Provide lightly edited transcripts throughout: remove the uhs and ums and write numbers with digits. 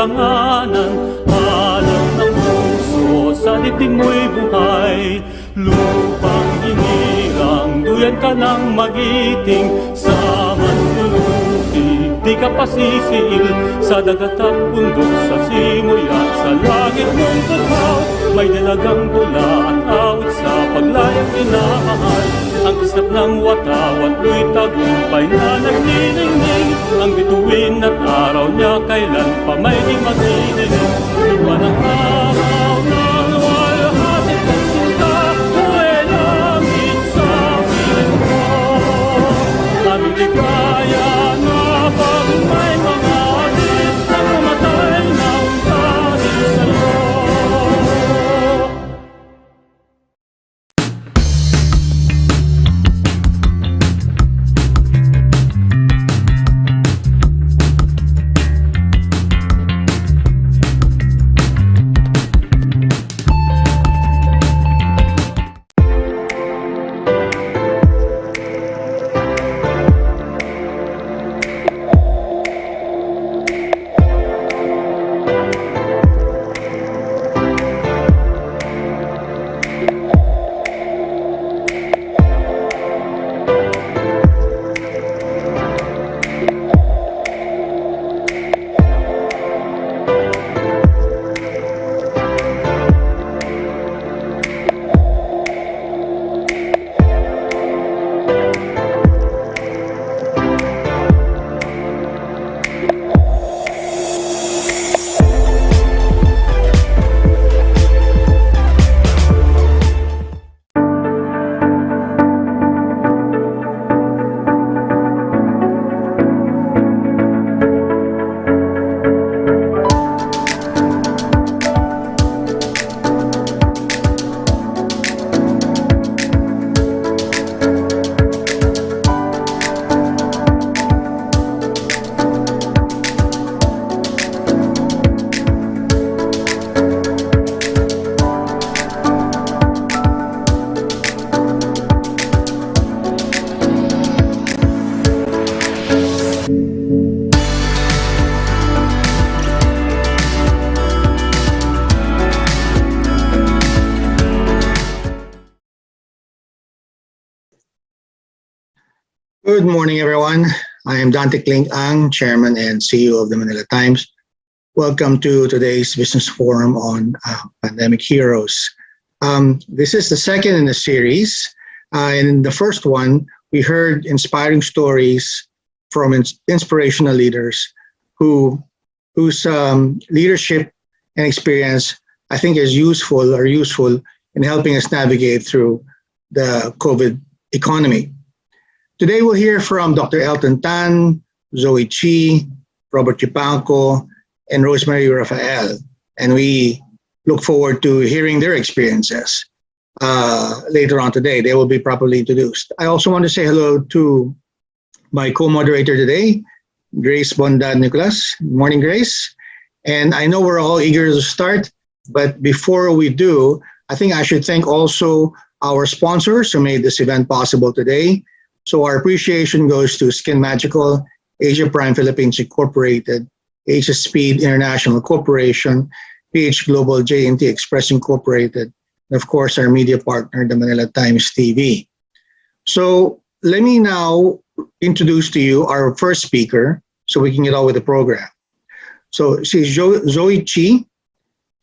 alanganan. Alam ng puso, sa dibdib mo'y buhay. Lupang hinirang, duyan ka ng magiting. Sa manluluti, di ka pasisiil. Sa dagat at bundok, sa simoy at sa langit mong tukaw. May dalagang tula at awit sa paglayang inahal. Ang kisap ng watawat mo'y tagumpay na nagniningning. Ang bituin at araw niya kailan pa may di magniningning. Iba ng araw ng walhati kong sinta, huwag langit sa piling mo. Aming ligaya na pag may mga alis na pumatay ng dahil sa'yo. Good morning, everyone. I am Dante Kling Ang, Chairman and CEO of the Manila Times. Welcome to today's business forum on pandemic heroes. This is the second in the series. In the first one, we heard inspiring stories from inspirational leaders whose leadership and experience I think is useful in helping us navigate through the COVID economy. Today we'll hear from Dr. Elton Tan, Zoe Chi, Robert Yupanco, and Rosemary Rafael. And we look forward to hearing their experiences later on today. They will be properly introduced. I also want to say hello to my co-moderator today, Grace Bondad Nicolas. Good morning, Grace. And I know we're all eager to start, but before we do, I think I should thank also our sponsors who made this event possible today. So our appreciation goes to Skin Magical, Asia Prime Philippines Incorporated, Asia Speed International Corporation, PH Global J&T Express Incorporated, and of course our media partner, the Manila Times TV. So let me now introduce to you our first speaker so we can get on with the program. So she's Zoe Chi.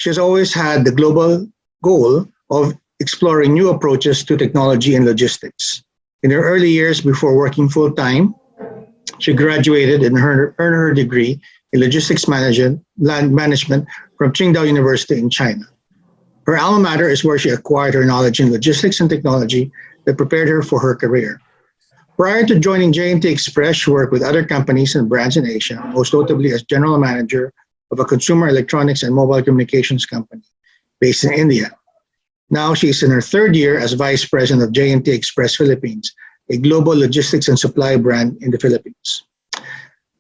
She has always had the global goal of exploring new approaches to technology and logistics. In her early years before working full-time, she graduated and earned her degree in logistics management from Qingdao University in China. Her alma mater is where she acquired her knowledge in logistics and technology that prepared her for her career. Prior to joining J&T Express, she worked with other companies and brands in Asia, most notably as general manager of a consumer electronics and mobile communications company based in India. Now she is in her third year as Vice President of J&T Express Philippines, a global logistics and supply brand in the Philippines.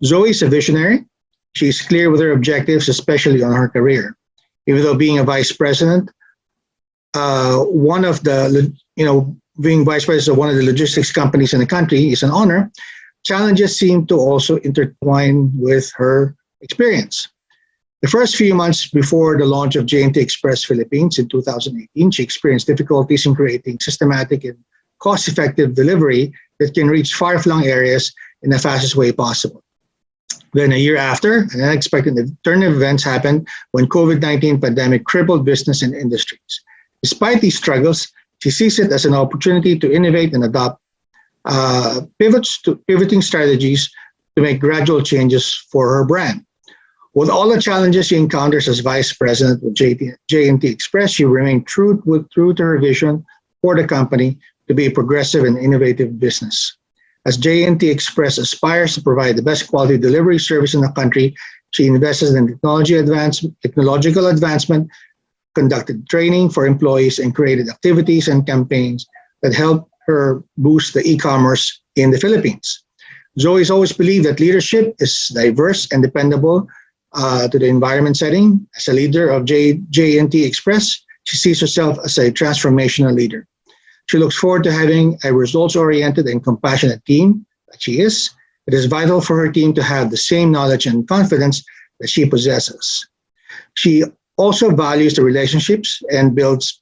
Zoe is a visionary. She is clear with her objectives, especially on her career. Even though being a Vice President, being Vice President of one of the logistics companies in the country is an honor, challenges seem to also intertwine with her experience. The first few months before the launch of J&T Express Philippines in 2018, she experienced difficulties in creating systematic and cost-effective delivery that can reach far-flung areas in the fastest way possible. Then a year after, an unexpected turn of events happened when COVID-19 pandemic crippled business and industries. Despite these struggles, she sees it as an opportunity to innovate and adopt pivoting strategies to make gradual changes for her brand. With all the challenges she encounters as vice president of J&T Express, she remained true to her vision for the company to be a progressive and innovative business. As J&T Express aspires to provide the best quality delivery service in the country, she invested in technological advancement, conducted training for employees, and created activities and campaigns that help her boost the e-commerce in the Philippines. Zoe's always believed that leadership is diverse and dependable to the environment setting. As a leader of J&T Express, she sees herself as a transformational leader. She looks forward to having a results-oriented and compassionate team that she is. It is vital for her team to have the same knowledge and confidence that she possesses. She also values the relationships and builds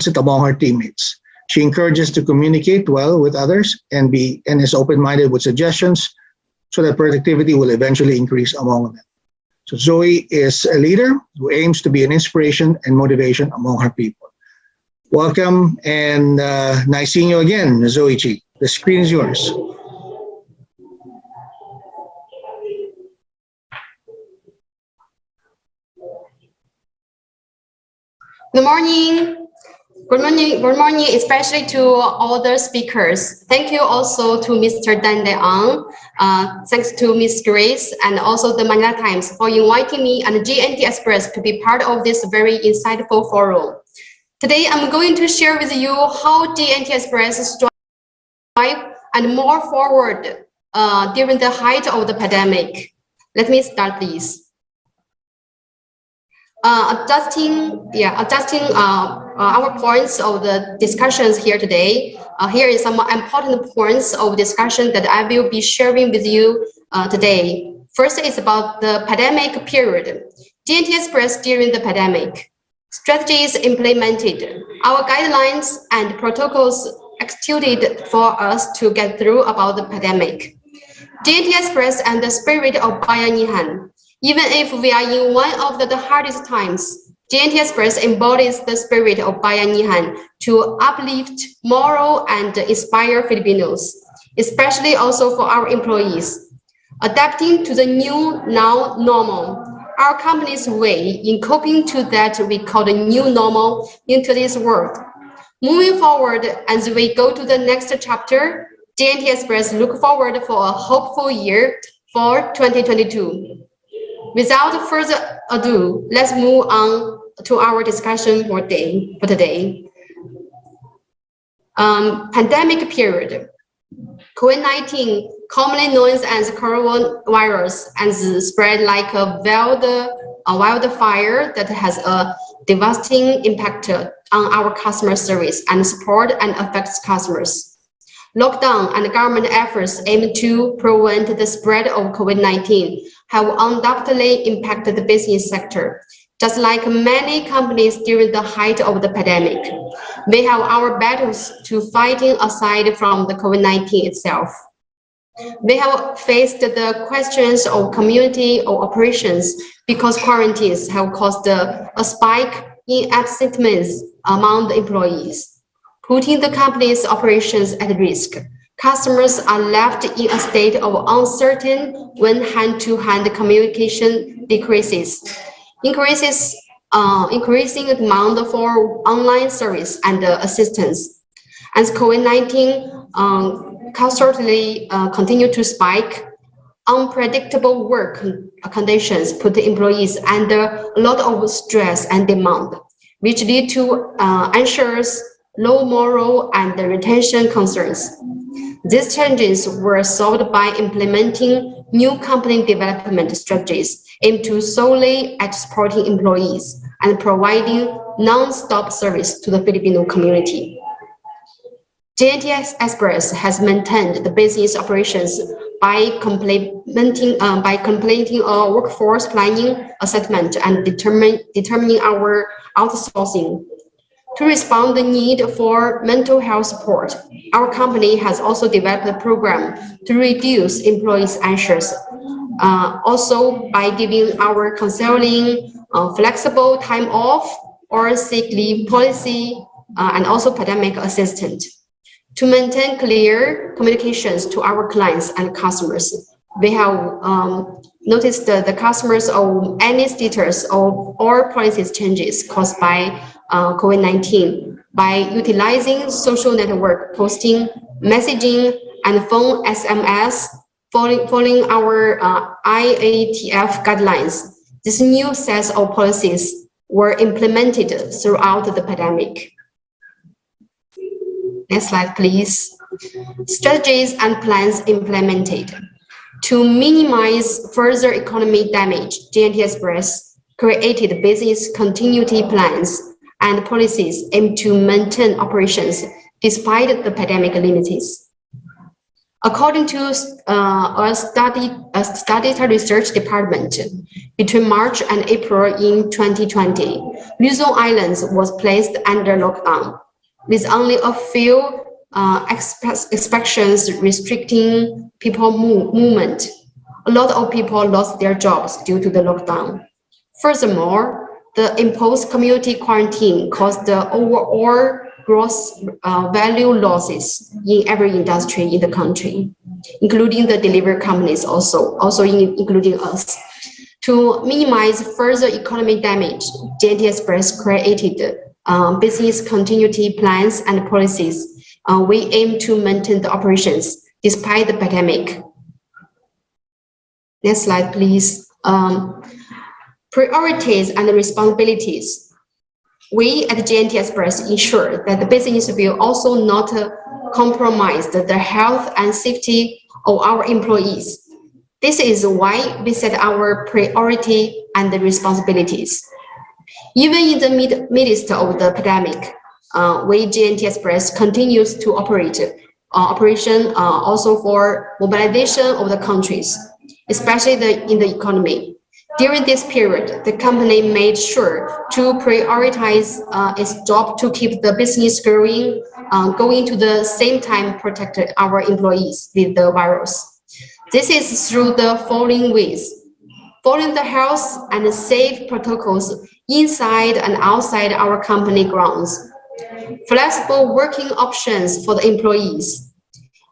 it among her teammates. She encourages to communicate well with others and is open-minded with suggestions so that productivity will eventually increase among them. So Zoe is a leader who aims to be an inspiration and motivation among her people. Welcome and nice seeing you again, Zoe Chi. The screen is yours. Good morning. Good morning, especially to all the speakers. Thank you also to Mr. Dan Deang. Thanks to Ms. Grace and also the Manila Times for inviting me and J&T Express to be part of this very insightful forum. Today, I'm going to share with you how J&T Express strive and more forward during the height of the pandemic. Let me start this. Adjusting our points of the discussions here today. Here is some important points of discussion that I will be sharing with you today. First is about the pandemic period. J&T Express during the pandemic. Strategies implemented, our guidelines and protocols executed for us to get through about the pandemic. J&T Express and the spirit of Bayanihan. Even if we are in one of the hardest times, J&T Express embodies the spirit of Bayanihan to uplift moral and inspire Filipinos, especially also for our employees. Adapting to the new now normal, our company's way in coping to that we call the new normal in today's world. Moving forward, as we go to the next chapter, J&T Express look forward for a hopeful year for 2022. Without further ado, let's move on to our discussion for today. Pandemic period. COVID-19, commonly known as coronavirus, and spread like a wildfire that has a devastating impact on our customer service and support and affects customers. Lockdown and government efforts aim to prevent the spread of COVID-19 have undoubtedly impacted the business sector. Just like many companies during the height of the pandemic, we have our battles to fighting aside from the COVID-19 itself. We have faced the questions of community or operations because quarantines have caused a spike in absenteeism among the employees, putting the company's operations at risk. Customers are left in a state of uncertainty when hand-to-hand communication decreases. Increasing demand for online service and assistance. As COVID-19 constantly continue to spike, unpredictable work conditions put the employees under a lot of stress and demand, which lead to anxious, low morale, and retention concerns. These challenges were solved by implementing new company development strategies aimed to solely at supporting employees and providing non-stop service to the Filipino community. J&T Express has maintained the business operations by completing a workforce planning assessment and determining our outsourcing. To respond to the need for mental health support, our company has also developed a program to reduce employees' anxious. Also by giving our consulting flexible time off or sick leave policy and also pandemic assistance. To maintain clear communications to our clients and customers, we have noticed the customers of any status of or policies changes caused by COVID-19 by utilizing social network posting, messaging, and phone SMS following our IATF guidelines. This new set of policies were implemented throughout the pandemic. Next slide, please. Strategies and plans implemented. To minimize further economic damage, J&T Express created business continuity plans and policies aimed to maintain operations despite the pandemic limits. According to a study research department, between March and April in 2020, Luzon Islands was placed under lockdown, with only a few inspections restricting people movement. A lot of people lost their jobs due to the lockdown. Furthermore, the imposed community quarantine caused the overall gross value losses in every industry in the country, including the delivery companies including us. To minimize further economic damage, J&T Express created business continuity plans and policies. We aim to maintain the operations despite the pandemic. Next slide, please. Priorities and responsibilities. We at J&T Express ensure that the business will also not compromise the health and safety of our employees. This is why we set our priority and the responsibilities. Even in the midst of the pandemic, we J&T Express continues to operate operation also for mobilization of the countries, especially in the economy. During this period, the company made sure to prioritize its job to keep the business growing, going to the same time protect our employees with the virus. This is through the following ways: following the health and safe protocols inside and outside our company grounds, flexible working options for the employees,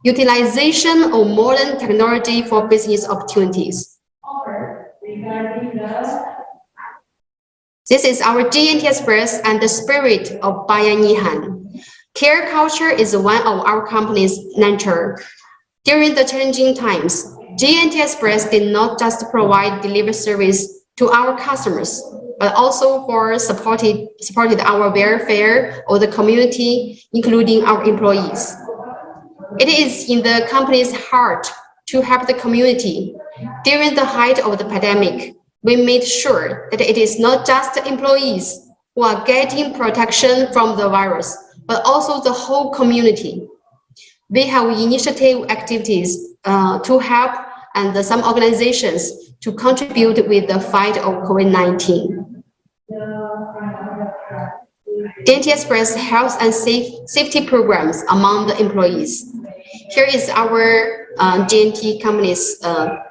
utilization of modern technology for business opportunities. This is our J&T Express and the spirit of Bayanihan. Care culture is one of our company's nature. During the challenging times, J&T Express did not just provide delivery service to our customers, but also supported our welfare of the community, including our employees. It is in the company's heart to help the community. During the height of the pandemic, we made sure that it is not just employees who are getting protection from the virus, but also the whole community. We have initiative activities to help and some organizations to contribute with the fight of COVID-19. J&T Express health and safety programs among the employees. Here is our J&T company's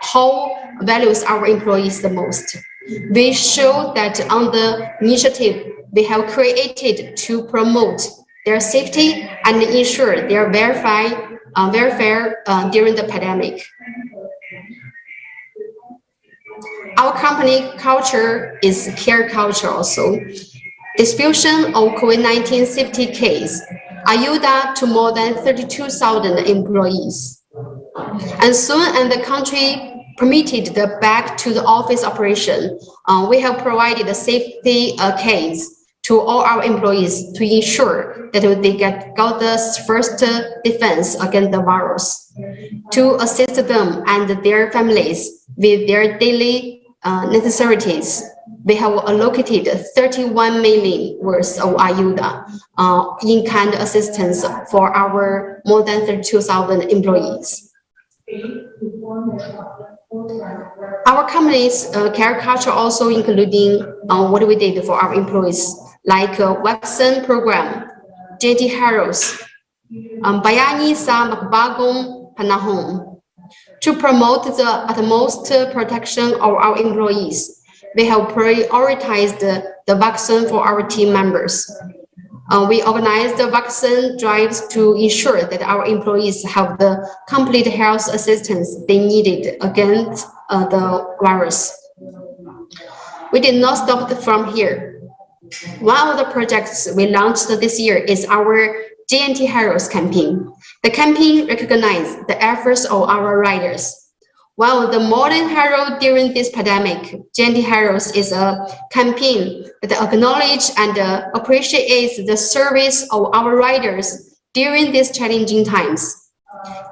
how values our employees the most. We show that on the initiative we have created to promote their safety and ensure their welfare during the pandemic. Our company culture is care culture also. Distribution of COVID-19 safety case, Ayuda to more than 32,000 employees. And soon as the country permitted the back to the office operation, we have provided a safety case to all our employees to ensure that they got the first defense against the virus, to assist them and their families with their daily necessities. We have allocated 31 million worth of Ayuda in-kind assistance for our more than 32,000 employees. Our company's caricature also including what we did for our employees, like vaccine program, JT Heroes, Bayani sa Makbagong Panahon. To promote the utmost protection of our employees, we have prioritized the vaccine for our team members. We organized the vaccine drives to ensure that our employees have the complete health assistance they needed against the virus. We did not stop from here. One of the projects we launched this year is our JNT Heroes campaign. The campaign recognizes the efforts of our riders. One of the modern heroes during this pandemic, JNT Heroes is a campaign that acknowledges and appreciates the service of our riders during these challenging times.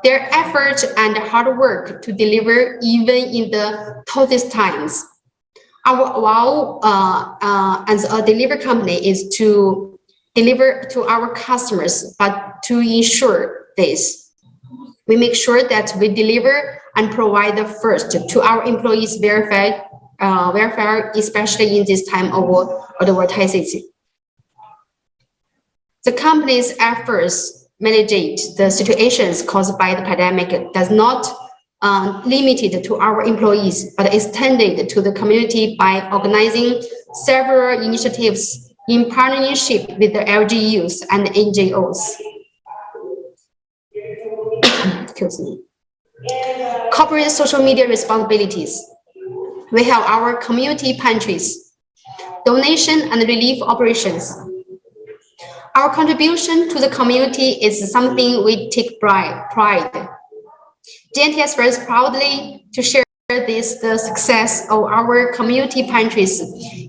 Their effort and hard work to deliver even in the toughest times. Our vow as a delivery company is to deliver to our customers, but to ensure this, we make sure that we deliver and provide the first to our employees' welfare, especially in this time of advertising. The company's efforts mitigate the situations caused by the pandemic does not limited to our employees, but extended to the community by organizing several initiatives in partnership with the LGUs and NGOs. Excuse me. Corporate social media responsibilities. We have our community pantries, donation and relief operations. Our contribution to the community is something we take pride. JNT Express proudly to share the success of our community pantries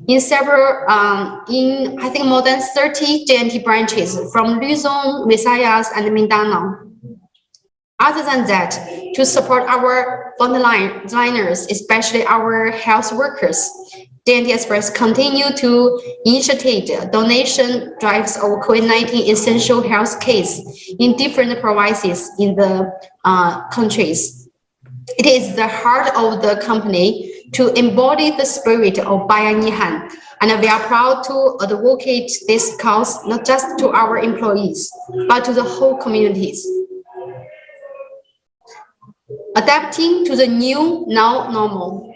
in several, I think more than 30 JNT branches from Luzon, Visayas, and Mindanao. Other than that, to support our frontliners, especially our health workers, JNT Express continue to initiate donation drives of COVID-19 essential health kits in different provinces in the countries. It is the heart of the company to embody the spirit of Bayanihan, and we are proud to advocate this cause not just to our employees, but to the whole communities. Adapting to the new now normal.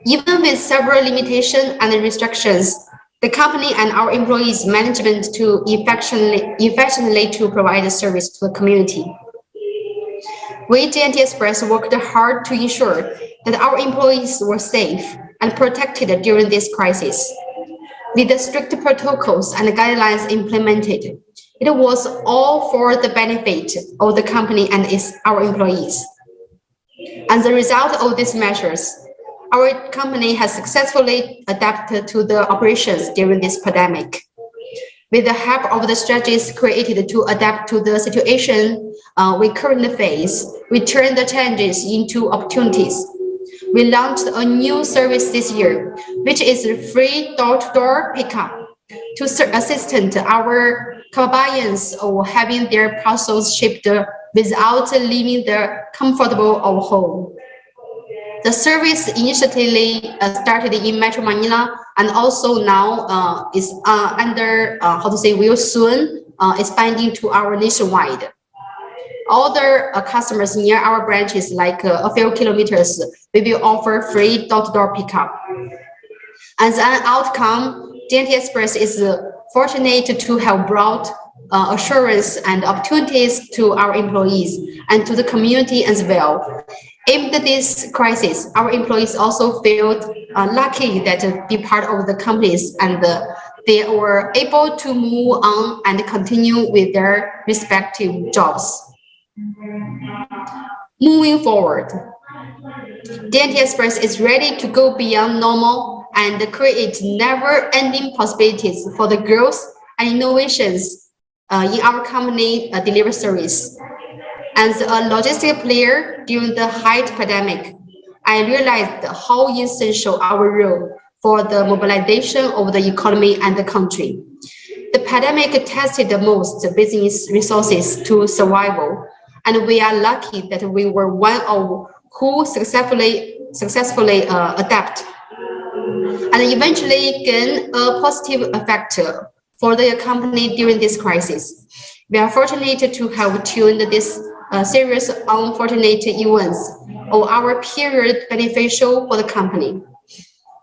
Even with several limitations and restrictions, the company and our employees management to effectively to provide a service to the community. We JNT Express worked hard to ensure that our employees were safe and protected during this crisis. With the strict protocols and guidelines implemented, it was all for the benefit of the company and our employees. As a result of these measures, our company has successfully adapted to the operations during this pandemic. With the help of the strategies created to adapt to the situation we currently face, we turned the challenges into opportunities. We launched a new service this year, which is free door-to-door pickup to assist our kabayans of having their parcels shipped without leaving the comfortable of home. The service initially started in Metro Manila and also now is will soon expanding to our nationwide. Other customers near our branches, like a few kilometers, we will offer free door-to-door pickup. As an outcome, JNT Express is fortunate to have brought assurance and opportunities to our employees and to the community as well. Amid this crisis, our employees also felt lucky that to be part of the companies, and they were able to move on and continue with their respective jobs. Moving forward, JNT Express is ready to go beyond normal and create never-ending possibilities for the growth and innovations in our company delivery service. As a logistic player during the height pandemic, I realized how essential our role for the mobilization of the economy and the country. The pandemic tested the most business resources to survival, and we are lucky that we were one of who successfully adapt and eventually gain a positive effect for the company during this crisis. We are fortunate to have tuned this series on unfortunate events of our period beneficial for the company.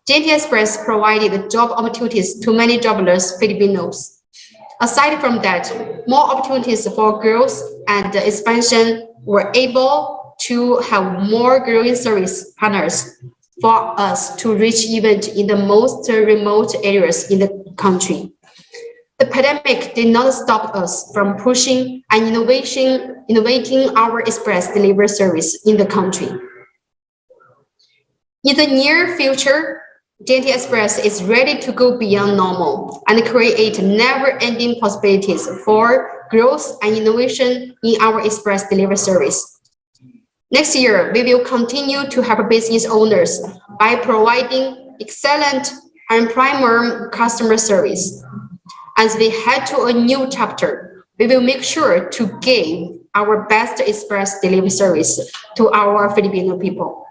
JNT Express provided job opportunities to many jobless Filipinos. Aside from that, more opportunities for growth and expansion were able to have more growing service partners for us to reach even in the most remote areas in the country. The pandemic did not stop us from pushing and innovating our express delivery service in the country. In the near future, JNT Express is ready to go beyond normal and create never-ending possibilities for growth and innovation in our express delivery service. Next year, we will continue to help business owners by providing excellent and premium customer service. As we head to a new chapter, we will make sure to give our best express delivery service to our Filipino people.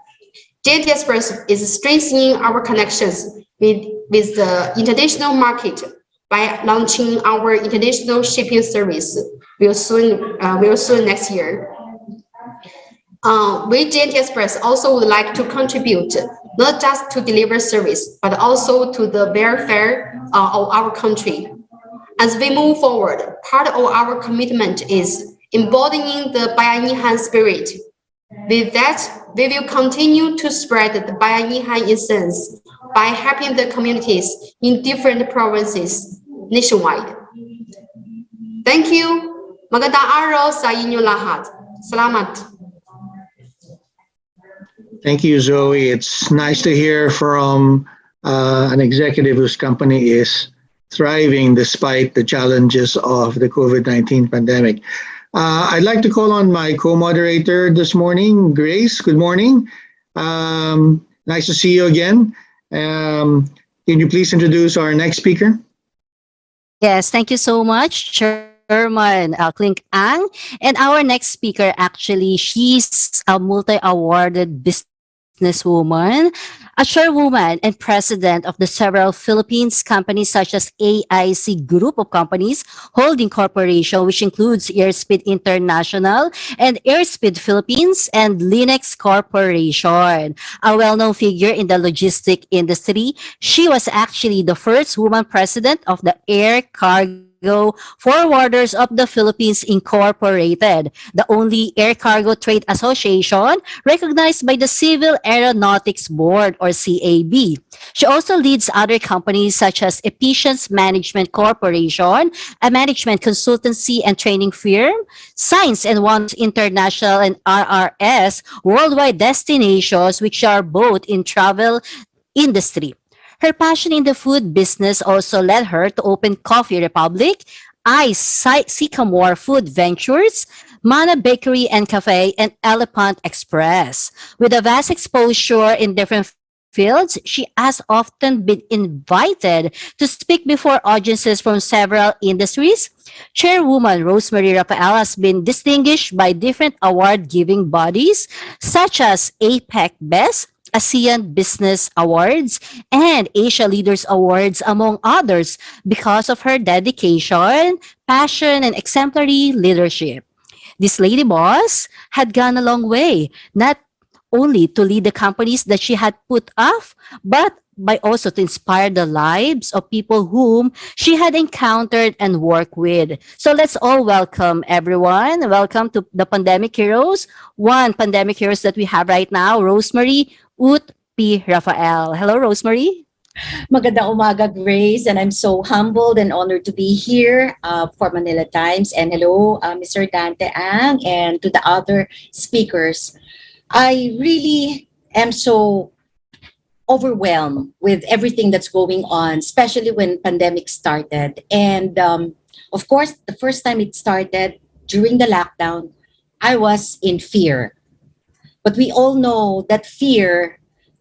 JNT Express is strengthening our connections with the international market by launching our international shipping service will soon next year. We JNT Express also would like to contribute not just to deliver service, but also to the welfare of our country. As we move forward, part of our commitment is embodying the Bayanihan spirit. With that, we will continue to spread the Bayanihan essence by helping the communities in different provinces nationwide. Thank you. Magandang araw sa inyo lahat. Salamat. Thank you, Zoe. It's nice to hear from an executive whose company is thriving despite the challenges of the COVID-19 pandemic. I'd like to call on my co-moderator this morning, Grace. Good morning. Nice to see you again. Can you please introduce our next speaker? Yes, thank you so much, Chairman Clink Ang. And our next speaker, actually, she's a multi-awarded businesswoman, a chairwoman and president of the several Philippines companies such as AIC Group of Companies Holding Corporation, which includes Airspeed International and Airspeed Philippines and Linex Corporation. A well-known figure in the logistic industry, she was actually the first woman president of the Air Cargo Forwarders of the Philippines Incorporated, the only air cargo trade association recognized by the Civil Aeronautics Board or CAB. She also leads other companies such as Efficience Management Corporation, a management consultancy and training firm, Science and Wonders International and RRS Worldwide Destinations, which are both in travel industry. Her passion in the food business also led her to open Coffee Republic, Sycamore Food Ventures, Mana Bakery and Cafe, and Elephant Express. With a vast exposure in different fields, she has often been invited to speak before audiences from several industries. Chairwoman Rosemary Rafael has been distinguished by different award-giving bodies such as APEC Best, ASEAN Business Awards, and Asia Leaders Awards, among others, because of her dedication, passion, and exemplary leadership. This lady boss had gone a long way, not only to lead the companies that she had put off, but by also to inspire the lives of people whom she had encountered and worked with. So let's all welcome everyone. Welcome to the Pandemic Heroes. One Pandemic Heroes that we have right now, Rosemary Ut P. Rafael. Hello, Rosemary. Magandang umaga, Grace, and I'm so humbled and honored to be here for Manila Times. And hello, Mr. Dante Ang, and to the other speakers. I really am so overwhelmed with everything that's going on, especially when pandemic started. And of course, the first time it started during the lockdown, I was in fear. But we all know that fear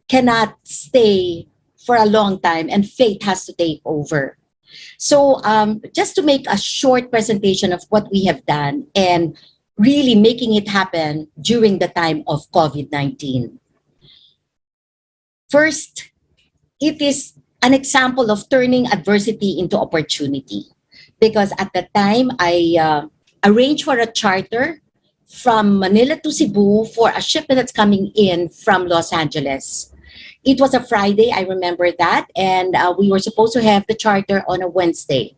cannot stay for a long time and faith has to take over. So just to make a short presentation of what we have done and really making it happen during the time of COVID-19. First, it is an example of turning adversity into opportunity, because at the time I arranged for a charter from Manila to Cebu for a shipment that's coming in from Los Angeles. It was a Friday, I remember that, and we were supposed to have the charter on a Wednesday.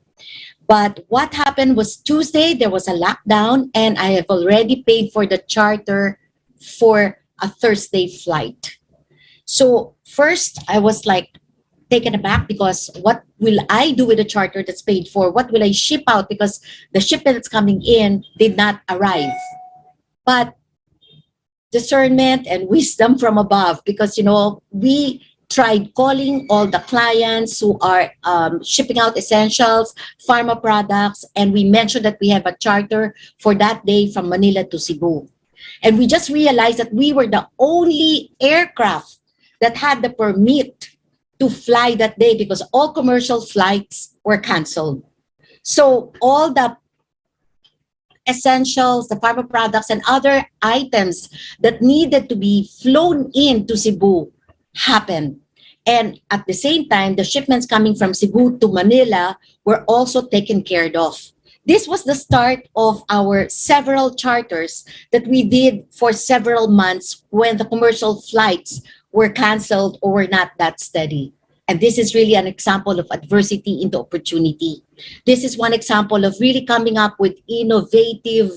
But what happened was Tuesday, there was a lockdown, and I have already paid for the charter for a Thursday flight. So first, I was like taken aback, because what will I do with a charter that's paid for? What will I ship out? Because the shipment that's coming in did not arrive. But discernment and wisdom from above, because, you know, we tried calling all the clients who are shipping out essentials, pharma products, and we mentioned that we have a charter for that day from Manila to Cebu. And we just realized that we were the only aircraft that had the permit to fly that day, because all commercial flights were canceled. So all the essentials, the pharma products, and other items that needed to be flown in to Cebu happened. And at the same time, the shipments coming from Cebu to Manila were also taken care of. This was the start of our several charters that we did for several months when the commercial flights were canceled or were not that steady. And this is really an example of adversity into opportunity. This is one example of really coming up with innovative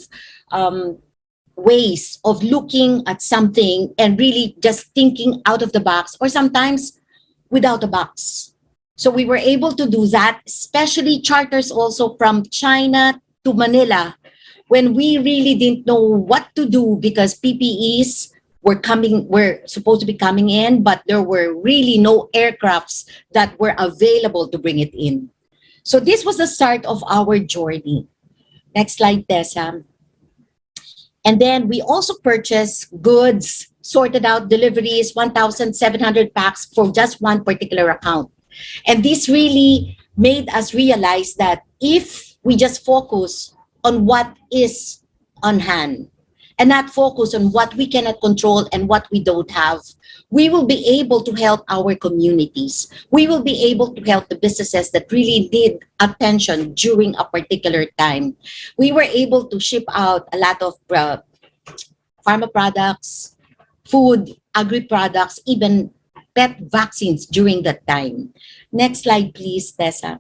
ways of looking at something and really just thinking out of the box, or sometimes without a box. So we were able to do that, especially charters also from China to Manila, when we really didn't know what to do, because PPEs were supposed to be coming in, but there were really no aircrafts that were available to bring it in. So this was the start of our journey. Next slide, Tessa. And then we also purchased goods, sorted out deliveries, 1,700 packs for just one particular account. And this really made us realize that if we just focus on what is on hand and not focus on what we cannot control and what we don't have, we will be able to help our communities. We will be able to help the businesses that really need attention during a particular time. We were able to ship out a lot of pharma products, food, agri-products, even pet vaccines during that time. Next slide, please, Tessa.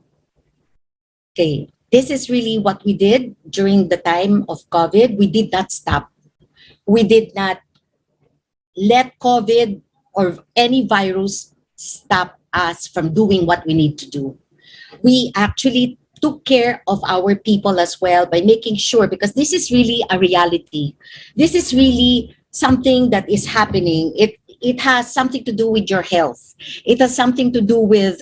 Okay, this is really what we did during the time of COVID. We did not stop. We did not let COVID or any virus stop us from doing what we need to do. We actually took care of our people as well by making sure, because this is really a reality. This is really something that is happening. It has something to do with your health. It has something to do with,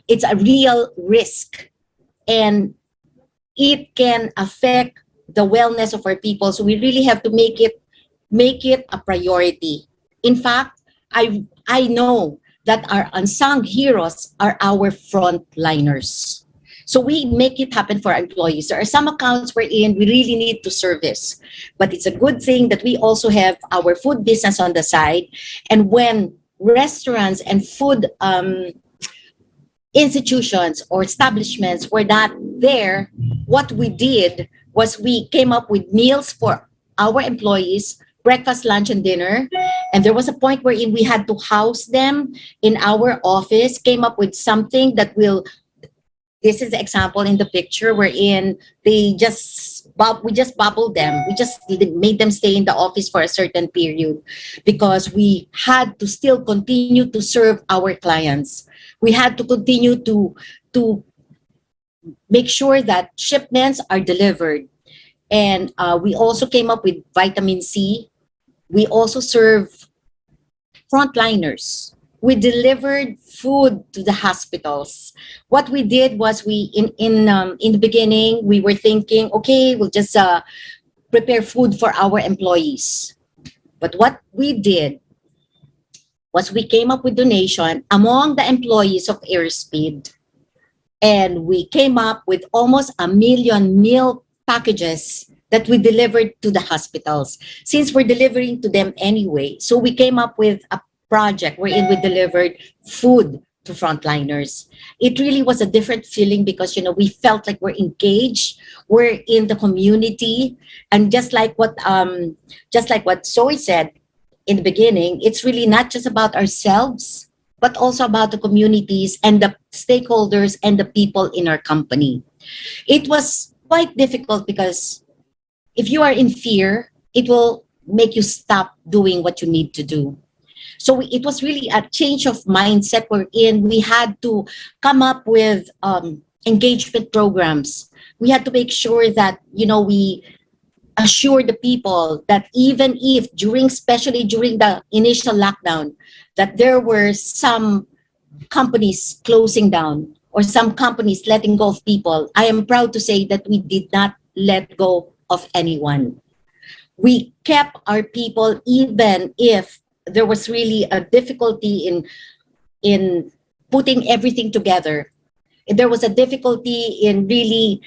it's a real risk, and it can affect the wellness of our people. So we really have to make it a priority. In fact, I know that our unsung heroes are our frontliners. So we make it happen for our employees. There are some accounts wherein we really need to service, but it's a good thing that we also have our food business on the side. And when restaurants and food institutions or establishments were not there, what we did was we came up with meals for our employees, breakfast, lunch, and dinner. And there was a point wherein we had to house them in our office, came up with something that will, this is the example in the picture wherein we just bubbled them. We just made them stay in the office for a certain period because we had to still continue to serve our clients. We had to continue to make sure that shipments are delivered. And we also came up with vitamin C. We also serve frontliners. We delivered food to the hospitals. What we did was in the beginning, we were thinking, okay, we'll just prepare food for our employees. But what we did was we came up with donation among the employees of Airspeed. And we came up with almost 1 million meal packages that we delivered to the hospitals, since we're delivering to them anyway. So we came up with a project wherein we delivered food to frontliners. It really was a different feeling because, you know, we felt like we're engaged, we're in the community, and just like what Zoe said in the beginning, it's really not just about ourselves, but also about the communities and the stakeholders and the people in our company. It was quite difficult because if you are in fear, it will make you stop doing what you need to do. So it was really a change of mindset wherein we had to come up with engagement programs. We had to make sure that, you know, we assure the people that even if especially during the initial lockdown, that there were some companies closing down or some companies letting go of people, I am proud to say that we did not let go of anyone. We kept our people even if there was really a difficulty in putting everything together. There was a difficulty in really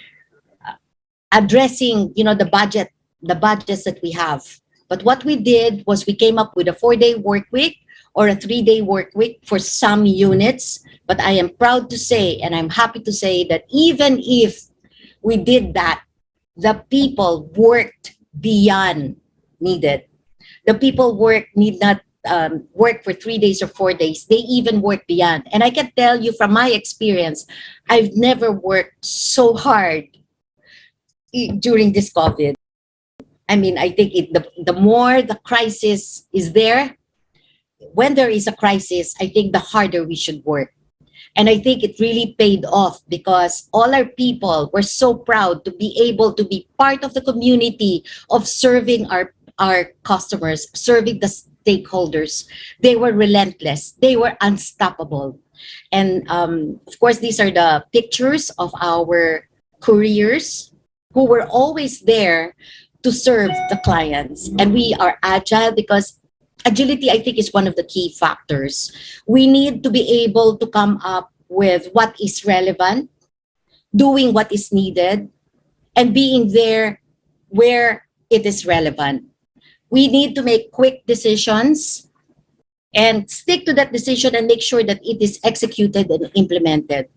addressing, you know, the budgets that we have. But what we did was we came up with a 4-day work week or a 3-day work week for some units. But I am proud to say, and I'm happy to say, that even if we did that, the people worked beyond needed. The people need not work for 3 days or 4 days. They even work beyond. And I can tell you from my experience, I've never worked so hard during this COVID. I mean, I think the more the crisis is there, when there is a crisis, I think the harder we should work. And I think it really paid off because all our people were so proud to be able to be part of the community of serving our customers, serving the stakeholders. They were relentless. They were unstoppable. And of course, these are the pictures of our couriers who were always there to serve the clients. And we are agile because agility, I think, is one of the key factors. We need to be able to come up with what is relevant, doing what is needed, and being there where it is relevant. We need to make quick decisions and stick to that decision and make sure that it is executed and implemented.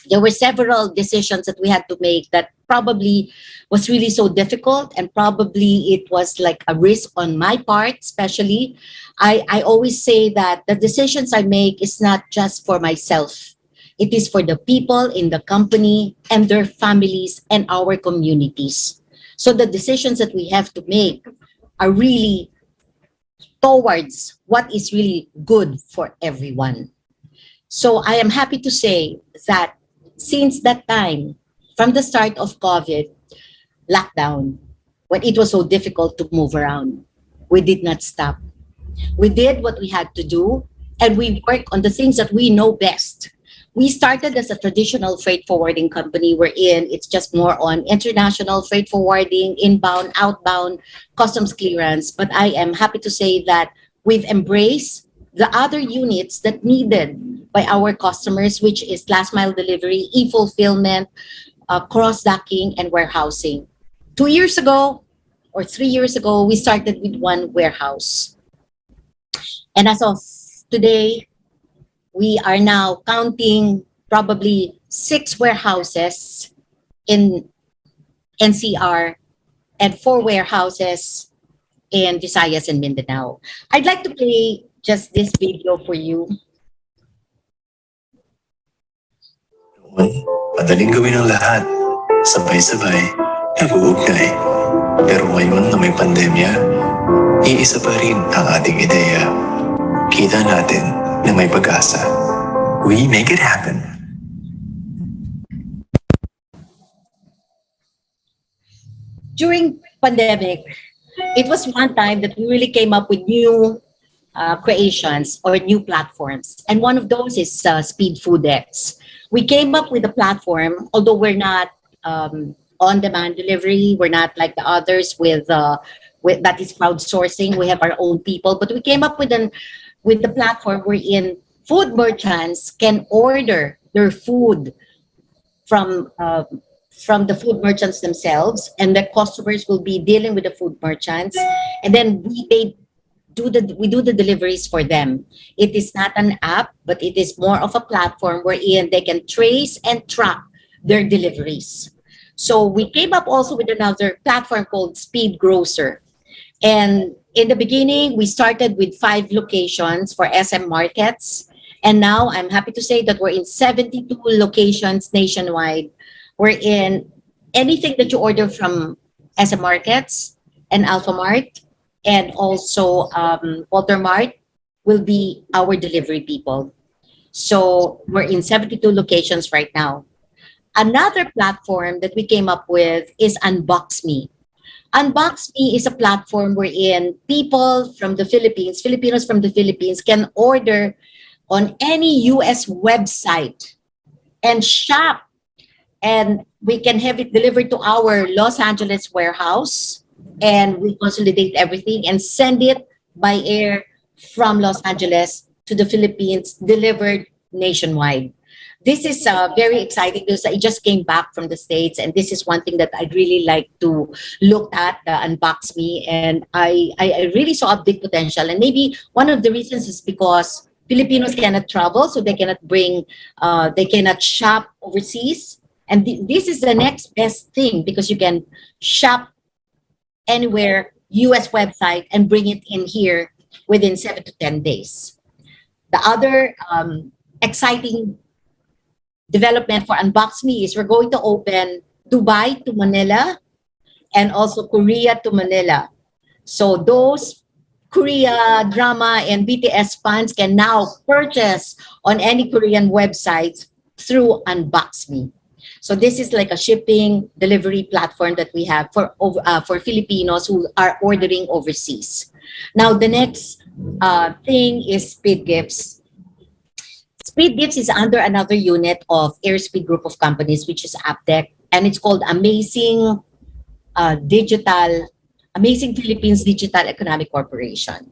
There were several decisions that we had to make that probably was really so difficult, and probably it was like a risk on my part, especially. I always say that the decisions I make is not just for myself. It is for the people in the company and their families and our communities. So the decisions that we have to make are really towards what is really good for everyone. So I am happy to say that since that time, from the start of COVID lockdown, when it was so difficult to move around, we did not stop. We did what we had to do, and we worked on the things that we know best. We started as a traditional freight forwarding company wherein it's just more on international freight forwarding, inbound, outbound, customs clearance. But I am happy to say that we've embraced the other units that needed by our customers, which is last mile delivery, e-fulfillment, cross-docking, and warehousing. 2 years ago or 3 years ago, we started with one warehouse. And as of today, we are now counting probably 6 warehouses in NCR and 4 warehouses in Visayas and Mindanao. I'd like to play just this video for you. Noon, madaling gawin ang lahat. Sabay-sabay, nag-uugnay. Pero ngayon na may pandemya, iisa pa rin ang ating ideya. Kita natin na may pag-asa. We make it happen. During pandemic, it was one time that we really came up with new creations or new platforms. And one of those is Speed FoodX. We came up with a platform, although we're not on-demand delivery, we're not like the others with that is crowdsourcing. We have our own people, but we came up with the platform wherein food merchants can order their food from from the food merchants themselves, and the customers will be dealing with the food merchants, and then we do the deliveries for them. It is not an app, but it is more of a platform wherein they can trace and track their deliveries. So we came up also with another platform called Speed Grocer. And in the beginning, we started with 5 locations for SM Markets. And now I'm happy to say that we're in 72 locations nationwide. We're in anything that you order from SM Markets and Alpha Mart and also Walter Mart will be our delivery people. So we're in 72 locations right now. Another platform that we came up with is Unbox Me. Unbox Me is a platform wherein people from the Philippines, Filipinos from the Philippines can order on any US website and shop, and we can have it delivered to our Los Angeles warehouse, and we consolidate everything and send it by air from Los Angeles to the Philippines, delivered nationwide. This is very exciting because I just came back from the States, and this is one thing that I'd really like to look at, Unbox Me, and I really saw a big potential. And maybe one of the reasons is because Filipinos cannot travel, so they cannot shop overseas. And this is the next best thing because you can shop anywhere, US website, and bring it in here within 7 to 10 days. The other exciting development for Unbox Me is we're going to open Dubai to Manila and also Korea to Manila. So those Korea drama and BTS fans can now purchase on any Korean websites through Unbox Me. So this is like a shipping delivery platform that we have for Filipinos who are ordering overseas. Now the next thing is Speed Gifts. Speed Gifts is under another unit of Airspeed Group of Companies, which is Aptech, and it's called Amazing Philippines Digital Economic Corporation.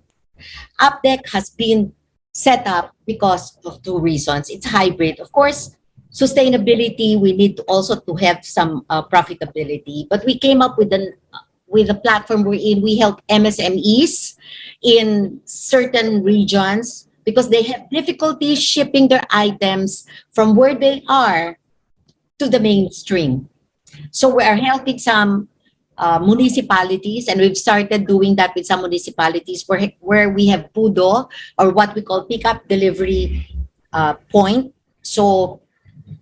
Aptech has been set up because of 2 reasons. It's hybrid. Of course, sustainability, we need to also to have some profitability, but we came up with a platform wherein we help MSMEs in certain regions because they have difficulty shipping their items from where they are to the mainstream. So we are helping some municipalities, and we've started doing that with some municipalities where we have PUDO, or what we call pick-up delivery point. So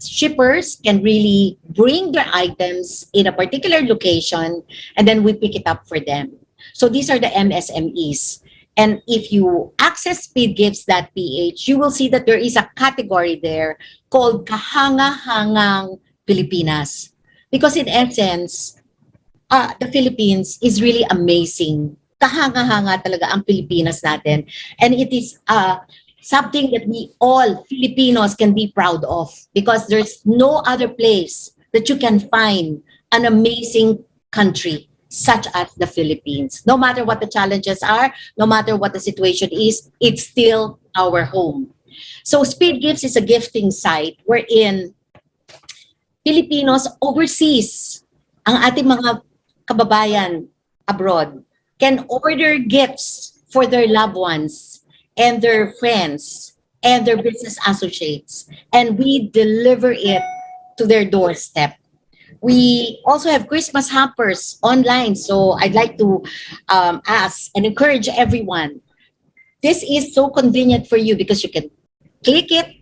shippers can really bring their items in a particular location, and then we pick it up for them. So these are the MSMEs. And if you access speedgifts.ph, you will see that there is a category there called Kahanga-hangang Pilipinas. Because in essence, the Philippines is really amazing. Kahanga-hanga talaga ang Pilipinas natin. And it is something that we all Filipinos can be proud of, because there's no other place that you can find an amazing country such as the Philippines. No matter what the challenges are, no matter what the situation is, it's still our home. So Speed Gifts is a gifting site wherein Filipinos overseas, ang ating mga kababayan abroad, can order gifts for their loved ones and their friends and their business associates, and we deliver it to their doorstep. We also have Christmas hampers online, so I'd like to ask and encourage everyone. This is so convenient for you because you can click it,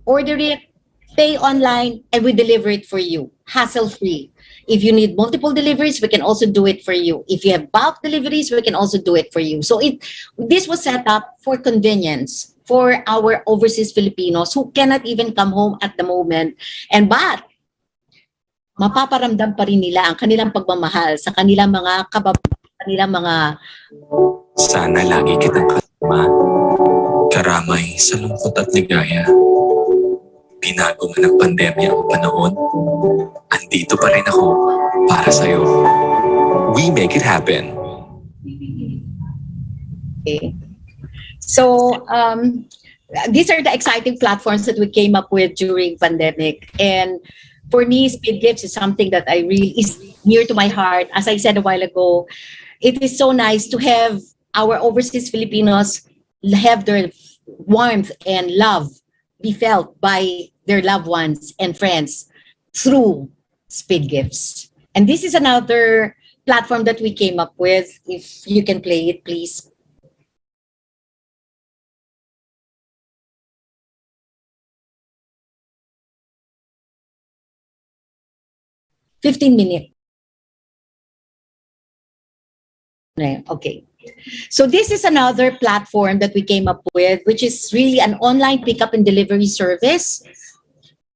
order it, pay online, and we deliver it for you, hassle-free. If you need multiple deliveries, we can also do it for you. If you have bulk deliveries, we can also do it for you. So this was set up for convenience for our overseas Filipinos who cannot even come home at the moment. But mapaparamdam pa rin nila ang kanilang pagmamahal sa kanilang mga Sana lagi kitang kasama. Karamay sa lungkot at ligaya. Binago man ng pandemya ang panahon, andito pa rin ako para sa'yo. We make it happen. Okay. So, these are the exciting platforms that we came up with during pandemic. And For me, Speed Gifts is something that I really is near to my heart. As I said a while ago, it is so nice to have our overseas Filipinos have their warmth and love be felt by their loved ones and friends through Speed Gifts. And this is another platform that we came up with. If you can play it, please. $15. Okay. So this is another platform that we came up with, which is really an online pickup and delivery service,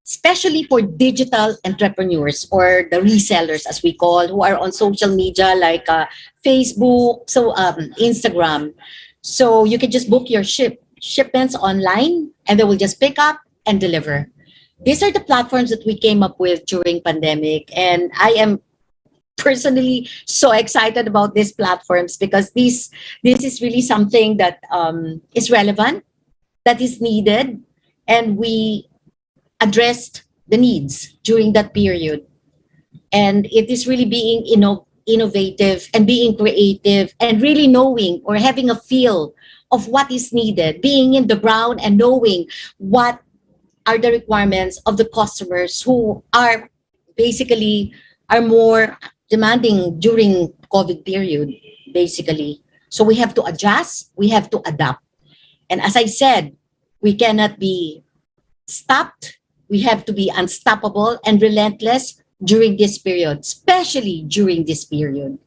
especially for digital entrepreneurs or the resellers, as we call, who are on social media like Facebook, so Instagram. So you can just book your shipments online, and they will just pick up and deliver. These are the platforms that we came up with during pandemic, and I am personally so excited about these platforms because this is really something that is relevant, that is needed, and we addressed the needs during that period. And it is really being innovative and being creative and really knowing or having a feel of what is needed, being in the ground and knowing what are the requirements of the customers who are basically are more demanding during COVID period, basically. So we have to adjust, we have to adapt. And as I said, we cannot be stopped. We have to be unstoppable and relentless during this period, especially during this period.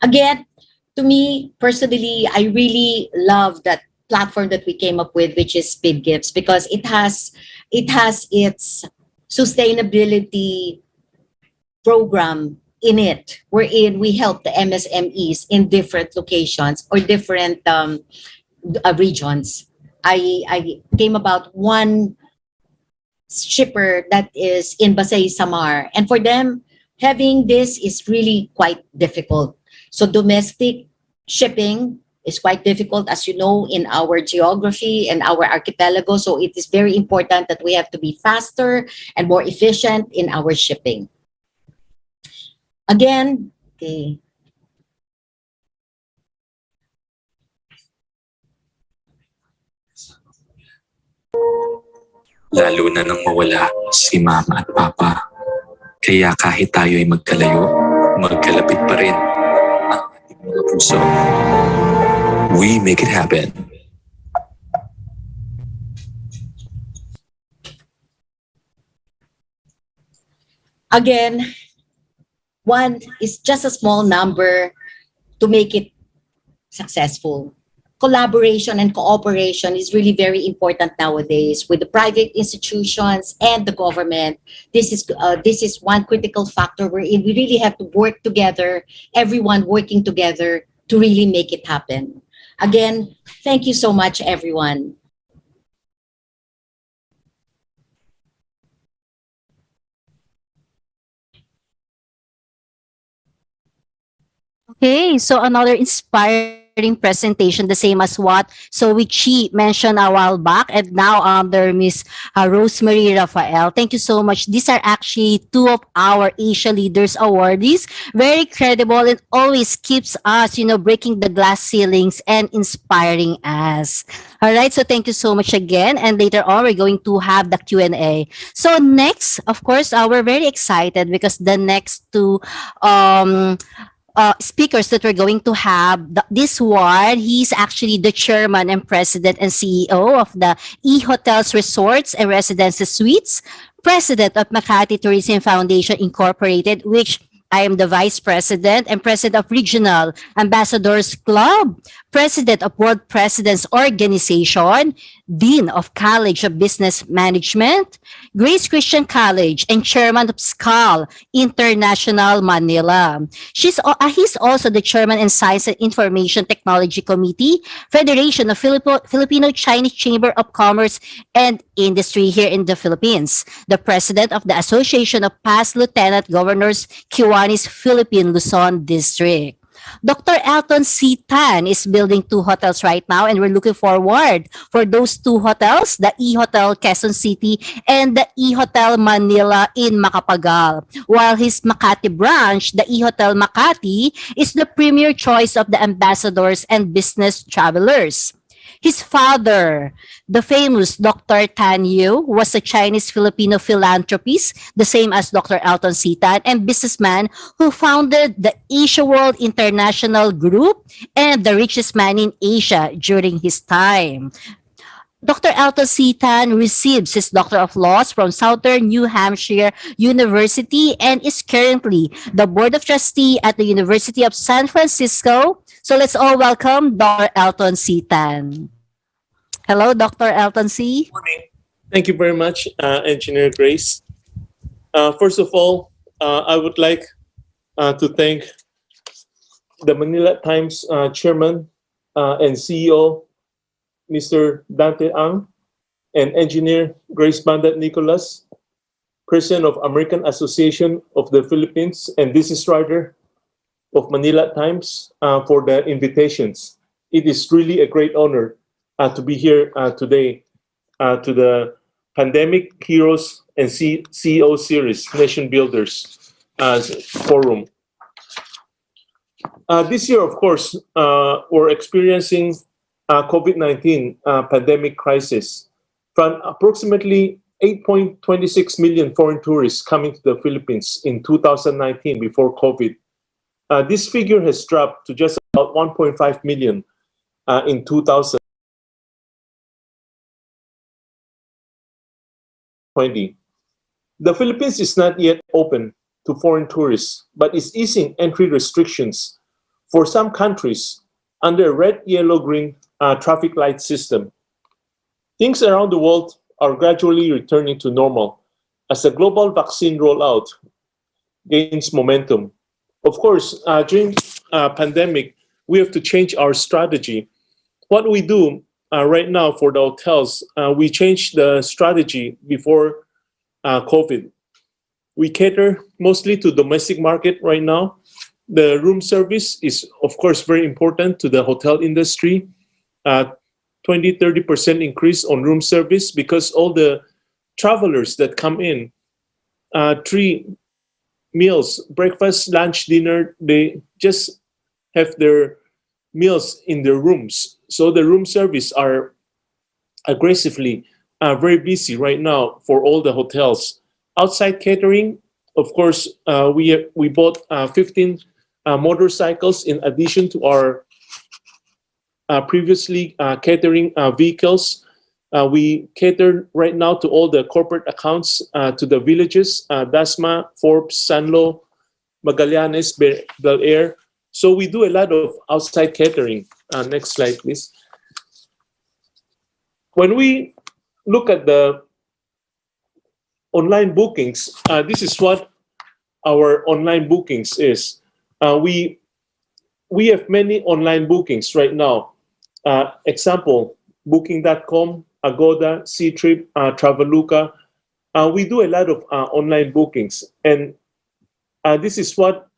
Again, to me personally, I really love that platform that we came up with, which is Speed Gifts, because it has its sustainability program in it, wherein we help the MSMEs in different locations or different regions. I came about one shipper that is in Basay, Samar, and for them, having this is really quite difficult. So domestic shipping is quite difficult, as you know, in our geography and our archipelago. So it is very important that we have to be faster and more efficient in our shipping. Again, okay. Lalo na nang mawala si Mama at Papa. Kaya kahit tayo ay magkalayo, magkalapit pa rin ang ating mga puso. We make it happen. Again, one is just a small number to make it successful. Collaboration and cooperation is really very important nowadays with the private institutions and the government. This is one critical factor wherein we really have to work together, everyone working together to really make it happen. Again, thank you so much, everyone. Okay, so another inspiring presentation, the same as what Zoe Chi mentioned a while back, and now under Miss Rosemary Rafael. Thank you so much. These are actually two of our Asia Leaders awardees. Very credible and always keeps us, breaking the glass ceilings and inspiring us. All right, so thank you so much again. And later on, we're going to have the Q&A. So next, of course, we're very excited because the next two speakers that we're going to have this one, he's actually the chairman and president and CEO of the E-Hotels, Resorts and Residences Suites, president of Makati Tourism Foundation Incorporated, which I am the vice president and president of Regional Ambassadors Club, president of World Presidents Organization, dean of College of Business Management, Grace Christian College, and chairman of SCAL International Manila. He's also the chairman and Science and Information Technology Committee, Federation of Filipino-Chinese Chamber of Commerce and Industry here in the Philippines, the president of the Association of Past Lieutenant Governors, Kiwanis Philippine Luzon District. Dr. Elton C. Tan is building 2 hotels right now, and we're looking forward for those 2 hotels, the E-Hotel Quezon City and the E-Hotel Manila in Macapagal. While his Makati branch, the E-Hotel Makati, is the premier choice of the ambassadors and business travelers. His father, the famous Dr. Tan Yu, was a Chinese-Filipino philanthropist, the same as Dr. Elton C. Tan, and businessman who founded the Asia World International Group and the richest man in Asia during his time. Dr. Elton C. Tan receives his Doctor of Laws from Southern New Hampshire University and is currently the Board of Trustee at the University of San Francisco. So let's all welcome Dr. Elton C. Tan. Hello, Dr. Elton C. Morning. Thank you very much, Engineer Grace. First of all, I would like to thank the Manila Times Chairman and CEO, Mr. Dante Ang, and Engineer Grace Bandat Nicolas, President of American Association of the Philippines and business writer of Manila Times, for the invitations. It is really a great honor to be here today to the Pandemic Heroes and CEO Series Nation Builders Forum. This year, of course, we're experiencing COVID-19 pandemic crisis. From approximately 8.26 million foreign tourists coming to the Philippines in 2019 before COVID, this figure has dropped to just about 1.5 million in 2020. The Philippines is not yet open to foreign tourists, but is easing entry restrictions for some countries under a red, yellow, green traffic light system. Things around the world are gradually returning to normal as the global vaccine rollout gains momentum. Of course, during pandemic, we have to change our strategy. What we do right now for the hotels, we changed the strategy before COVID. We cater mostly to domestic market right now. The room service is, of course, very important to the hotel industry. 20-30% increase on room service because all the travelers that come in, 3 meals, breakfast, lunch, dinner, they just have their meals in their rooms. So the room service are aggressively very busy right now for all the hotels. Outside catering, of course, we bought 15 motorcycles in addition to our previously catering vehicles. We cater right now to all the corporate accounts, to the villages, Dasma, Forbes, Sanlo, Magallanes, Bel Air. So we do a lot of outside catering. Next slide, please. When we look at the online bookings, this is what our online bookings is. We have many online bookings right now. Example, Booking.com, Agoda, Ctrip, Traveluka. We do a lot of online bookings, and this is what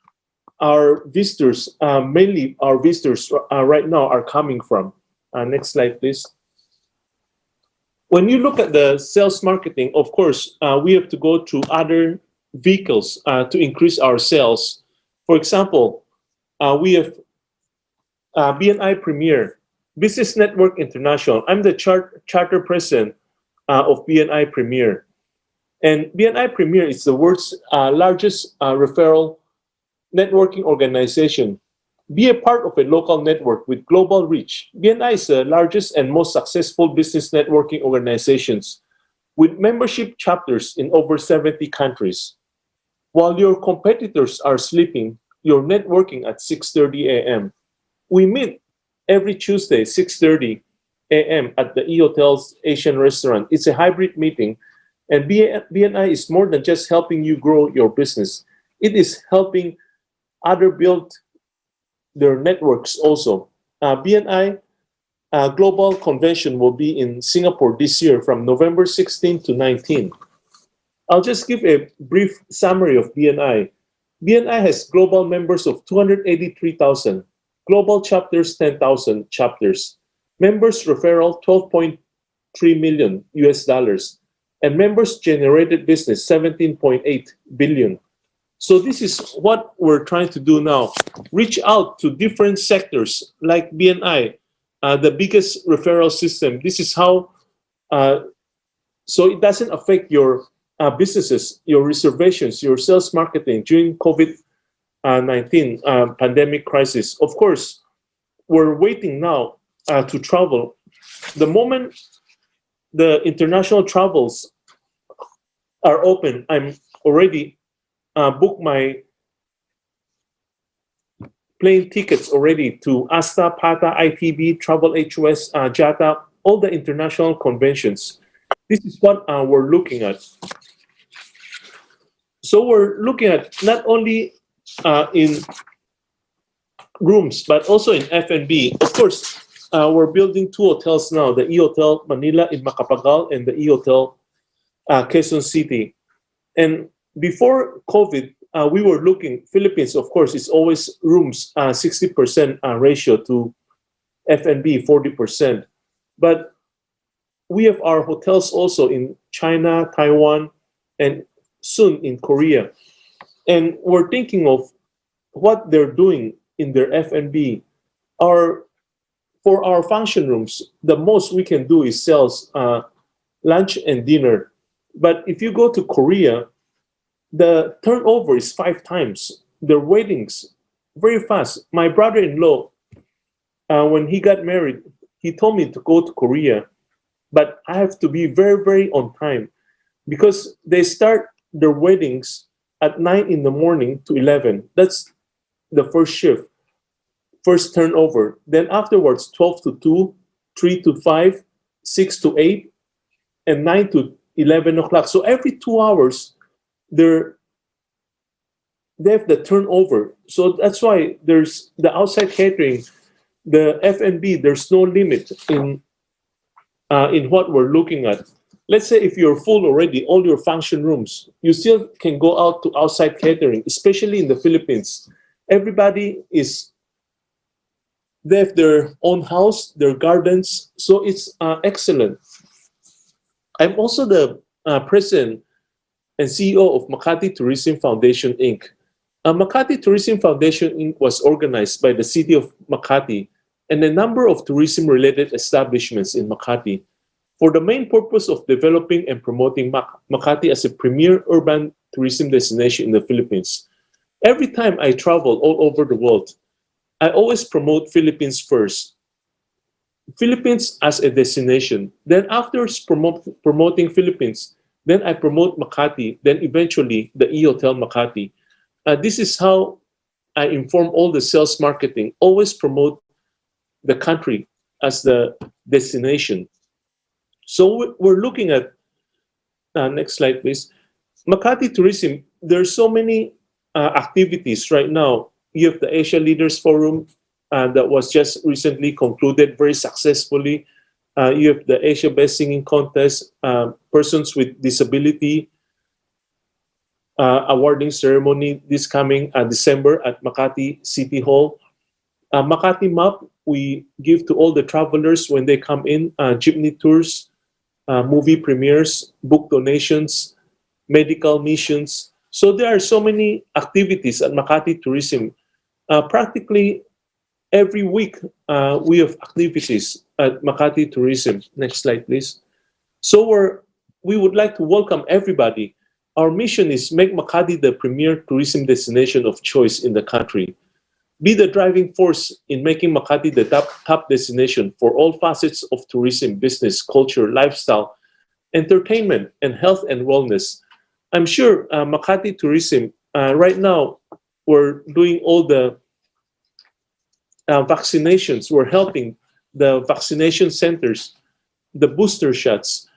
our visitors, mainly our visitors right now are coming from. Next slide, please. When you look at the sales marketing, of course, we have to go to other vehicles to increase our sales. For example, we have BNI Premier, Business Network International. I'm the charter president of BNI Premier. And BNI Premier is the world's largest referral networking organization. Be a part of a local network with global reach. BNI is the largest and most successful business networking organizations with membership chapters in over 70 countries. While your competitors are sleeping, you're networking at 6:30 a.m. We meet every Tuesday, 6:30 a.m. at the E-Hotels Asian Restaurant. It's a hybrid meeting, and BNI is more than just helping you grow your business. It is helping other build their networks also. BNI Global Convention will be in Singapore this year from November 16 to 19. I'll just give a brief summary of BNI. BNI has global members of 283,000, global chapters 10,000 chapters, members referral 12.3 million US dollars, and members generated business 17.8 billion. So this is what we're trying to do now. Reach out to different sectors like BNI, the biggest referral system. This is how, so it doesn't affect your businesses, your reservations, your sales marketing during COVID-19 pandemic crisis. Of course, we're waiting now to travel. The moment the international travels are open, I'm already booked my plane tickets already to ASTA, PATA, ITB, Travel HOS, JATA, all the international conventions. This is what we're looking at. So we're looking at not only in rooms, but also in F&B. Of course, we're building 2 hotels now, the E-Hotel Manila in Macapagal and the E-Hotel Quezon City. And before COVID, we were looking, Philippines, of course, is always rooms, 60% ratio to F&B, 40%. But we have our hotels also in China, Taiwan, and soon in Korea. And we're thinking of what they're doing in their F&B. For our function rooms, the most we can do is sell lunch and dinner. But if you go to Korea, the turnover is 5 times. Their weddings, very fast. My brother-in-law, when he got married, he told me to go to Korea, but I have to be very, very on time because they start their weddings at 9 in the morning to 11. That's the first shift, first turnover. Then afterwards, 12 to 2, 3 to 5, 6 to 8, and 9 to 11 o'clock. So every 2 hours, they have the turnover. So that's why there's the outside catering, the F&B, there's no limit in what we're looking at. Let's say if you're full already, all your function rooms, you still can go out to outside catering, especially in the Philippines. Everybody they have their own house, their gardens, so it's excellent. I'm also the president and CEO of Makati Tourism Foundation, Inc. Makati Tourism Foundation, Inc. was organized by the city of Makati and a number of tourism-related establishments in Makati for the main purpose of developing and promoting Makati as a premier urban tourism destination in the Philippines. Every time I travel all over the world, I always promote Philippines first. Philippines as a destination. Then after promoting Philippines, then I promote Makati, then eventually the E-Hotel Makati. This is how I inform all the sales marketing, always promote the country as the destination. So we're looking at, next slide please. Makati Tourism, there's so many activities right now. You have the Asia Leaders Forum that was just recently concluded very successfully. You have the Asia Best Singing Contest, persons with disability awarding ceremony this coming December at Makati City Hall. Makati Map, we give to all the travelers when they come in, jeepney tours, movie premieres, book donations, medical missions. So there are so many activities at Makati Tourism. Practically every week we have activities at Makati Tourism. Next slide, please. So we would like to welcome everybody. Our mission is make Makati the premier tourism destination of choice in the country. Be the driving force in making Makati the top destination for all facets of tourism, business, culture, lifestyle, entertainment, and health and wellness. I'm sure Makati Tourism, right now, we're doing all the vaccinations. We're helping the vaccination centers, the booster shots,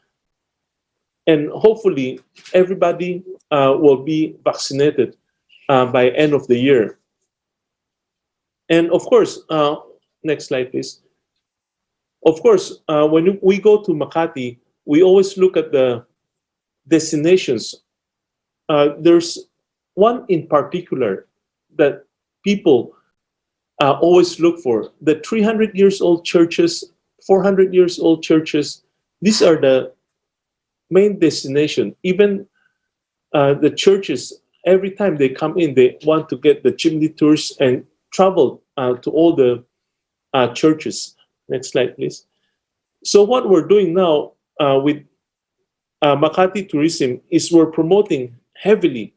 and hopefully everybody will be vaccinated by end of the year. And of course, next slide, please. Of course, when we go to Makati, we always look at the destinations. There's one in particular that people always look for, the 300 years old churches, 400 years old churches, these are the main destination. Even the churches, every time they come in, they want to get the chimney tours and travel to all the churches. Next slide, please. So what we're doing now with Makati Tourism is we're promoting heavily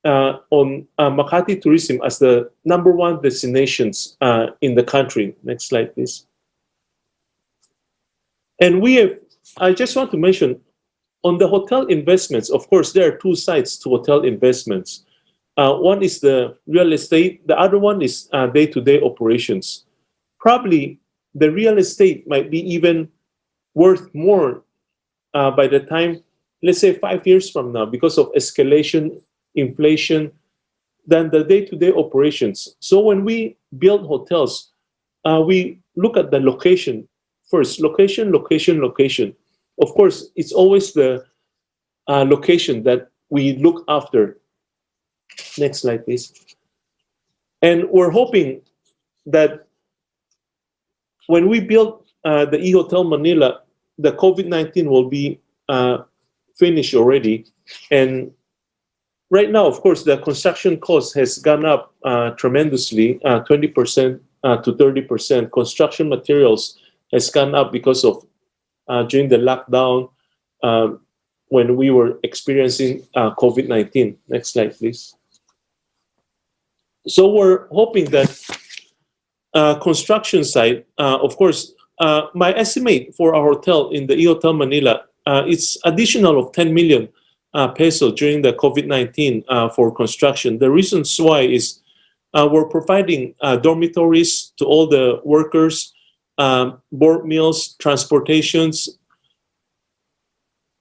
on Makati Tourism as the #1 destinations in the country. Next slide, please. And I just want to mention, on the hotel investments, of course, there are two sides to hotel investments. One is the real estate, the other one is day-to-day operations. Probably the real estate might be even worth more by the time, let's say 5 years from now, because of escalation, inflation, than the day-to-day operations. So when we build hotels, we look at the location first. Location, location, location. Of course, it's always the location that we look after. Next slide, please. And we're hoping that when we build the eHotel Manila, the COVID-19 will be finished already. And right now, of course, the construction cost has gone up tremendously, 20% to 30%. Construction materials has gone up because of during the lockdown when we were experiencing COVID-19. Next slide, please. So we're hoping that construction side, of course, my estimate for our hotel in the eHotel Manila, it's additional of 10 million peso during the COVID-19 for construction. The reasons why is we're providing dormitories to all the workers, board meals, transportations,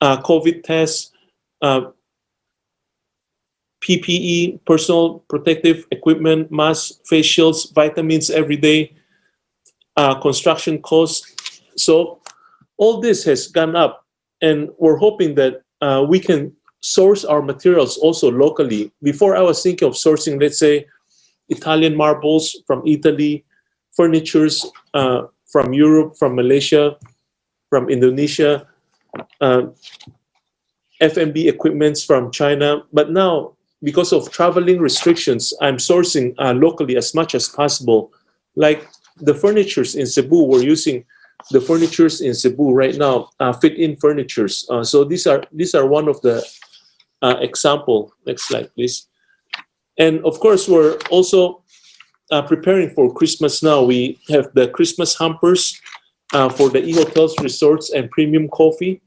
COVID tests, PPE, personal protective equipment, masks, face shields, vitamins every day, construction costs. So all this has gone up, and we're hoping that we can source our materials also locally. Before, I was thinking of sourcing, let's say, Italian marbles from Italy, furnitures from Europe, from Malaysia, from Indonesia, F&B equipments from China. But now, because of traveling restrictions, I'm sourcing locally as much as possible. Like the furnitures in Cebu, we're using the furnitures in Cebu right now, fit-in furnitures. So these are one of the example. Next slide, please. And of course, we're also preparing for Christmas now. We have the Christmas hampers for the eHotels, resorts, and premium coffee.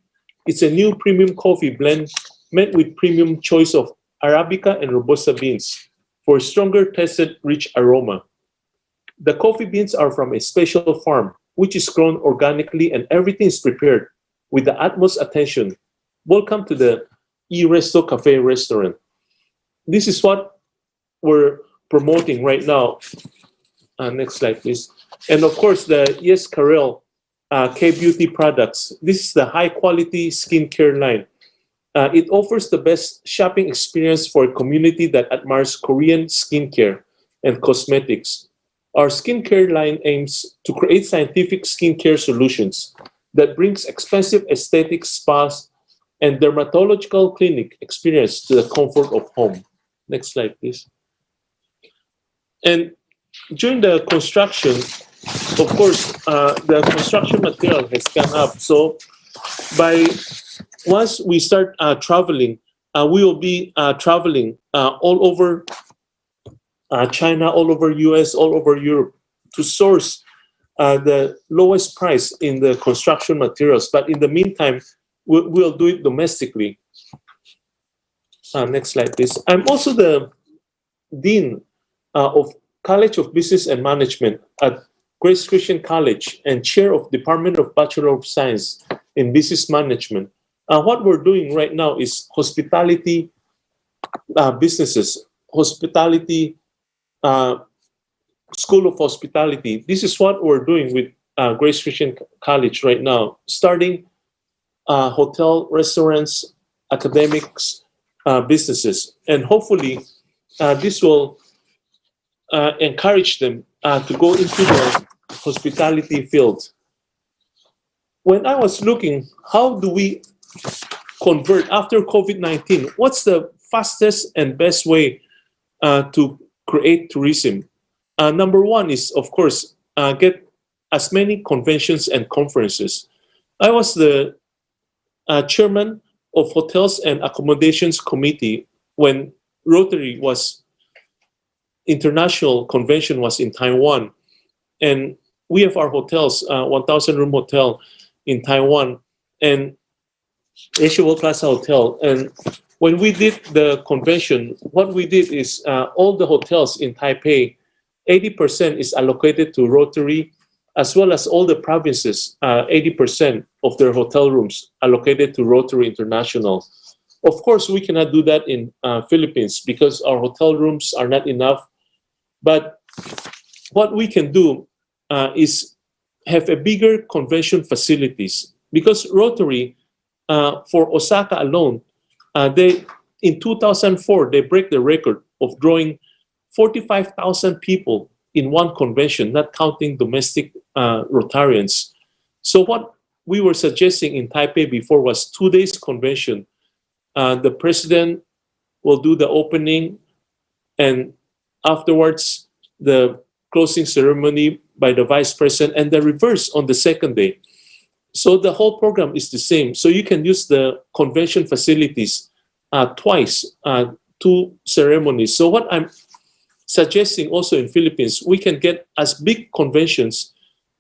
It's a new premium coffee blend made with premium choice of Arabica and Robusta beans for stronger tested, rich aroma. The coffee beans are from a special farm, which is grown organically, and everything is prepared with the utmost attention. Welcome to the eResto Cafe restaurant. This is what we're promoting right now. Next slide, please. And of course, the Yes Karel K-Beauty products. This is the high-quality skincare line. It offers the best shopping experience for a community that admires Korean skincare and cosmetics. Our skincare line aims to create scientific skincare solutions that brings expensive aesthetic spas and dermatological clinic experience to the comfort of home. Next slide, please. And during the construction, of course, the construction material has gone up. So once we start traveling, we will be traveling all over China, all over US, all over Europe to source the lowest price in the construction materials. But in the meantime, we'll do it domestically. Next slide, please. I'm also the Dean of College of Business and Management at Grace Christian College and Chair of Department of Bachelor of Science in Business Management. What we're doing right now is hospitality businesses, hospitality, School of Hospitality. This is what we're doing with Grace Christian College right now, starting hotel, restaurants, academics, businesses. And hopefully, this will encourage them to go into the hospitality field. When I was looking, how do we convert after COVID-19? What's the fastest and best way to create tourism? Number one is, of course, get as many conventions and conferences. I was the chairman of Hotels and Accommodations Committee when Rotary was international convention was in Taiwan, and we have our hotels, 1,000 room hotel in Taiwan and Asia World Plaza Hotel. And when we did the convention, what we did is all the hotels in Taipei, 80% is allocated to Rotary, as well as all the provinces, 80% of their hotel rooms allocated to Rotary International. Of course, we cannot do that in Philippines because our hotel rooms are not enough. But what we can do is have a bigger convention facilities, because Rotary, for Osaka alone, in 2004, they break the record of drawing 45,000 people in one convention, not counting domestic Rotarians. So what we were suggesting in Taipei before was 2 days convention. The president will do the opening, and afterwards the closing ceremony by the vice president, and the reverse on the second day. So the whole program is the same. So you can use the convention facilities twice, 2 ceremonies. So what I'm suggesting also in Philippines, we can get as big conventions,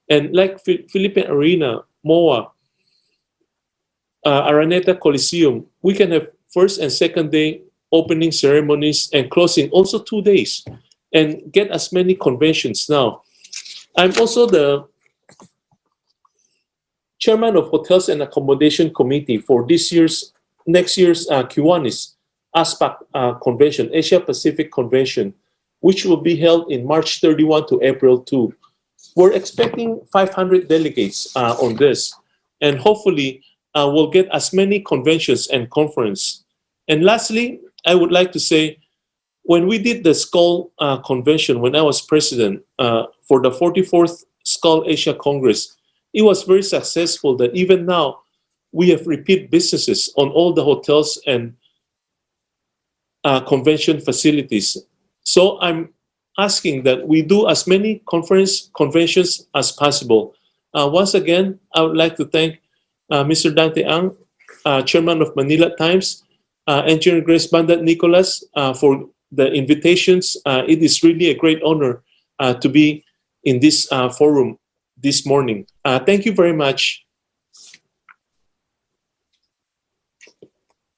and like Philippine Arena, MOA, Araneta Coliseum, we can have first and second day opening ceremonies and closing also 2 days, and get as many conventions now. I'm also the chairman of Hotels and Accommodation Committee for next year's Kiwanis ASPAC Convention, Asia Pacific Convention, which will be held in March 31 to April 2. We're expecting 500 delegates on this, and hopefully we'll get as many conventions and conference. And lastly, I would like to say, when we did the SKUL convention, when I was president for the 44th SKUL Asia Congress, it was very successful that even now we have repeat businesses on all the hotels and convention facilities. So I'm asking that we do as many conventions as possible. Once again, I would like to thank Mr. Dante Ang, Chairman of Manila Times, Engineer Grace Bandat Nicolas for the invitations. It is really a great honor to be in this forum this morning. Thank you very much.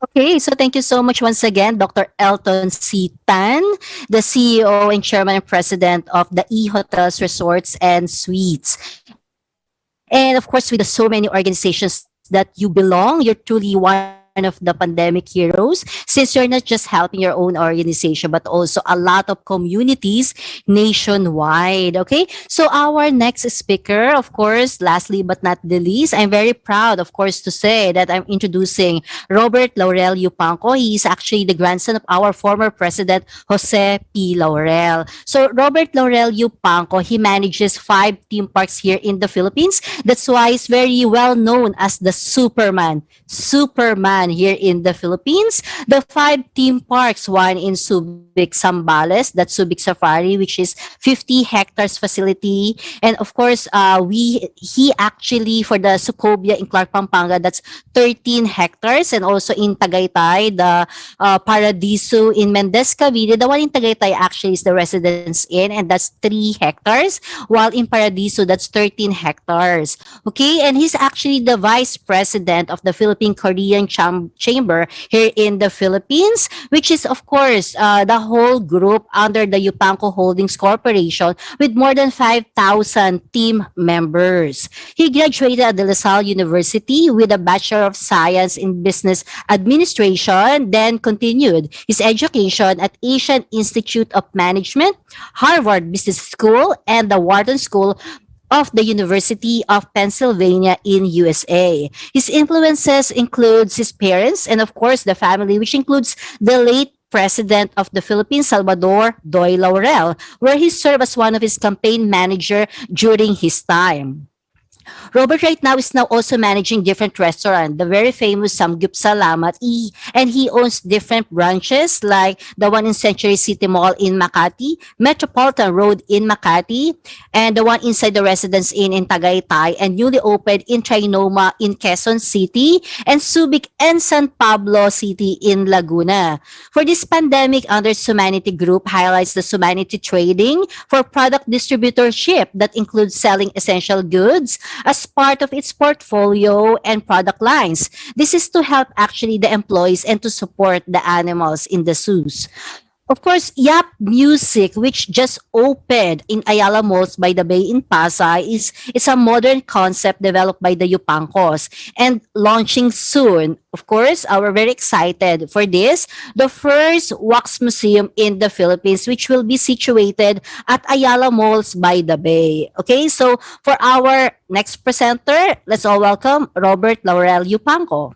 Okay, so thank you so much once again, Dr. Elton C. Tan, the CEO and Chairman and President of the E-Hotels, Resorts, and Suites. And of course, with the so many organizations that you belong, you're truly one of the pandemic heroes, since you're not just helping your own organization, but also a lot of communities nationwide. Okay, so our next speaker, of course, lastly but not the least, I'm very proud, of course, to say that I'm introducing Robert Laurel Yupanco. He is actually the grandson of our former president, Jose P. Laurel. So Robert Laurel Yupanco, he manages 5 theme parks here in the Philippines. That's why he's very well known as the Superman here in the Philippines. The 5 theme parks, one in Subic, Zambales, that's Subic Safari, which is 50 hectares facility. And of course, he actually, for the Sucobia in Clark, Pampanga, that's 13 hectares. And also in Tagaytay, the Paradiso in Mendez Cavite, the one in Tagaytay actually is the Residence Inn, and that's 3 hectares. While in Paradiso, that's 13 hectares. Okay, and he's actually the vice president of the Philippine Korean Chamber here in the Philippines, which is of course the whole group under the Yupanco Holdings Corporation with more than 5,000 team members. He graduated at De La Salle University with a Bachelor of Science in Business Administration, then continued his education at Asian Institute of Management, Harvard Business School, and the Wharton School of the University of Pennsylvania in USA. His influences includes his parents and of course the family, which includes the late President of the Philippines, Salvador Doy Laurel, where he served as one of his campaign manager during his time. Robert right now is now also managing different restaurants, the very famous Samgyup Salamat, and he owns different branches like the one in Century City Mall in Makati, Metropolitan Road in Makati, and the one inside the Residence Inn in Tagaytay, and newly opened in Trinoma in Quezon City, and Subic and San Pablo City in Laguna. For this pandemic, under Sumanity Group highlights the Sumanity trading for product distributorship that includes selling essential goods as part of its portfolio and product lines. This is to help actually the employees and to support the animals in the zoos. Of course, Yap Music, which just opened in Ayala Malls by the Bay in Pasay, is a modern concept developed by the Yupancos and launching soon. Of course, we're very excited for this. The first wax museum in the Philippines, which will be situated at Ayala Malls by the Bay. Okay, so for our next presenter, let's all welcome Robert Laurel Yupanco.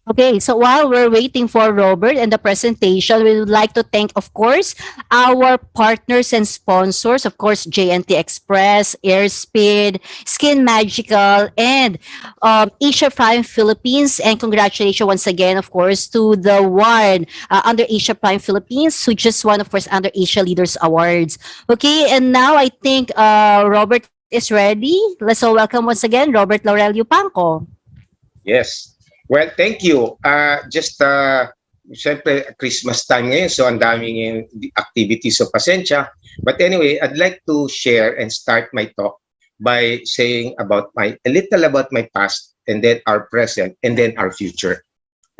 Okay, so while we're waiting for Robert and the presentation, we would like to thank, of course, our partners and sponsors, of course, JNT Express, Airspeed, Skin Magical, and Asia Prime Philippines. And congratulations once again, of course, to the one under Asia Prime Philippines who just won, of course, under Asia Leaders Awards. Okay, and now I think Robert is ready. Let's all welcome once again Robert Laurel Yupanco. Yes. Well, thank you. Siyempre, Christmas time ngayon, so ang daming activities, so pasensya. But anyway, I'd like to share and start my talk by saying about a little about my past, and then our present, and then our future.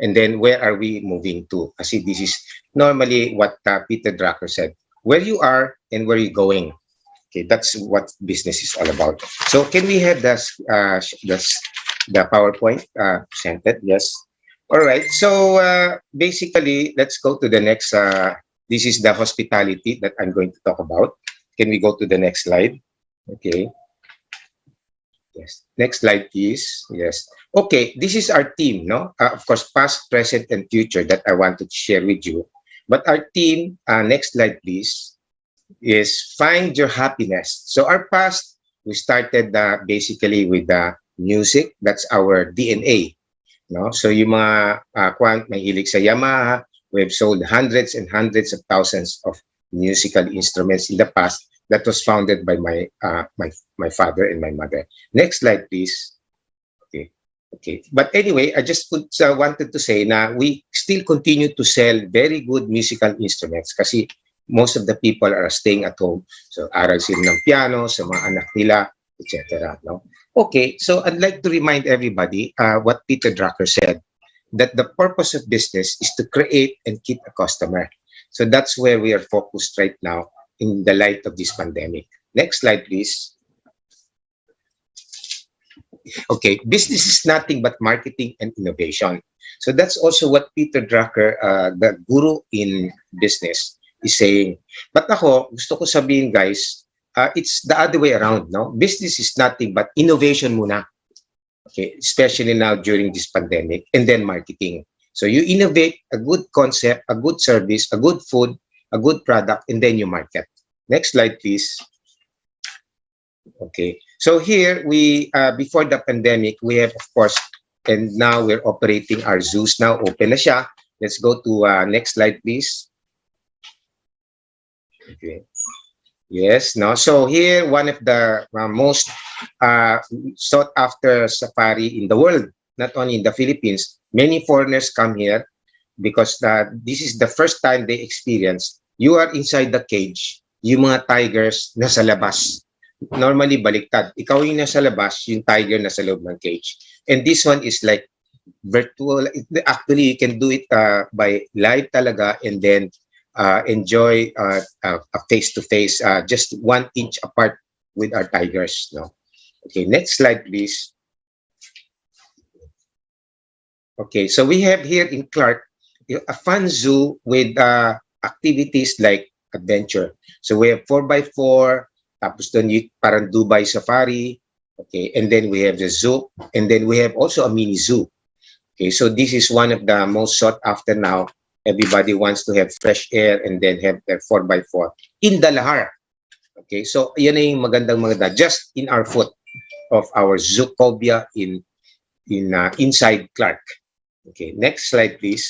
And then where are we moving to? Kasi this is normally what Peter Drucker said. Where you are and where you're going. Okay, that's what business is all about. So can we have the PowerPoint presented? Yes. All right. So basically, let's go to the next. This is the hospitality that I'm going to talk about. Can we go to the next slide? Okay. Yes. Next slide, please. Yes. Okay. This is our team, no? Of course, past, present, and future that I want to share with you. But our team, next slide, please, is find your happiness. So our past, we started basically with the music. That's our DNA. No? So yung mga mahilig sa Yamaha, we've sold hundreds and hundreds of thousands of musical instruments in the past. That was founded by my father and my mother. Next slide, please. Okay. Okay. But anyway, I just wanted to say na we still continue to sell very good musical instruments kasi most of the people are staying at home. So aral sila ng piano sa mga anak nila, etc. No? Okay, so I'd like to remind everybody what Peter Drucker said, that the purpose of business is to create and keep a customer. So that's where we are focused right now in the light of this pandemic. Next slide, please. Okay, business is nothing but marketing and innovation. So that's also what Peter Drucker, the guru in business, is saying. But ako, gusto ko sabihin, guys, it's the other way around, no? Business is nothing but innovation muna. Okay, especially now during this pandemic, and then marketing. So you innovate a good concept, a good service, a good food, a good product, and then you market. Next slide, please. Okay, so here we, before the pandemic, we have, of course, and now we're operating our zoos now, open na siya. Let's go to next slide, please. Okay. Yes, no. So here, one of the most sought after safari in the world, not only in the Philippines. Many foreigners come here because this is the first time they experience. You are inside the cage, yung mga tigers nasa labas. Normally, baliktad. Ikaw yung nasa labas, yung tiger nasa loob ng cage. And this one is like virtual. Actually, you can do it by live talaga, and then enjoy a face-to-face, just 1 inch apart with our tigers. No? Okay, next slide, please. Okay, so we have here in Clark a fun zoo with activities like adventure. So we have 4x4, tapos doon parang Dubai Safari, okay, and then we have the zoo, and then we have also a mini zoo. Okay, so this is one of the most sought after now. Everybody wants to have fresh air and then have their 4x4 in the Lahar. Okay, so yan ay magandang just in our foot of our Zoocobia inside Clark. Okay, next slide, please.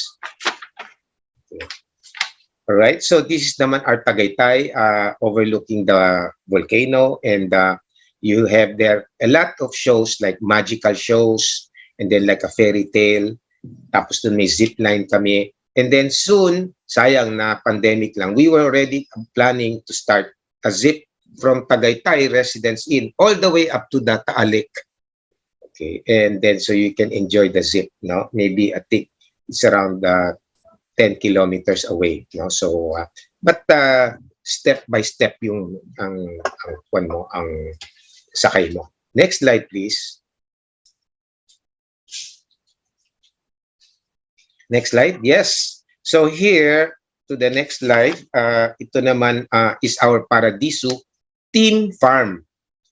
Okay. All right, so this is naman our Tagaytay, overlooking the volcano, and you have there a lot of shows like magical shows, and then like a fairy tale. Tapos dun may zip line kami. And then soon, sayang na pandemic lang, we were already planning to start a zip from Tagaytay Residence Inn all the way up to the Taalik. Okay, and then so you can enjoy the zip, no? Maybe I think it's around 10 kilometers away, no? So, but step by step yung ang sakay mo. Next slide, please. Next slide. Yes. So here to the next slide, ito naman is our Paradiso Team Farm.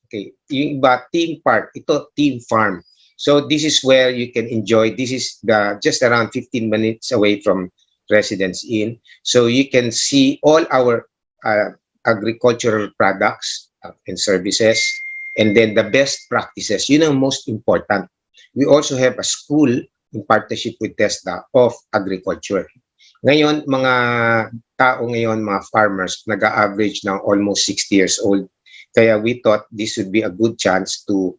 Okay, yung iba team park, ito team farm. So this is where you can enjoy. This is just around 15 minutes away from Residence Inn. So you can see all our agricultural products and services, and then the best practices. Yun ang most important. We also have a school in partnership with TESDA of agriculture. Ngayon, mga tao ngayon, mga farmers, nag-average ng almost 60 years old. Kaya we thought this would be a good chance to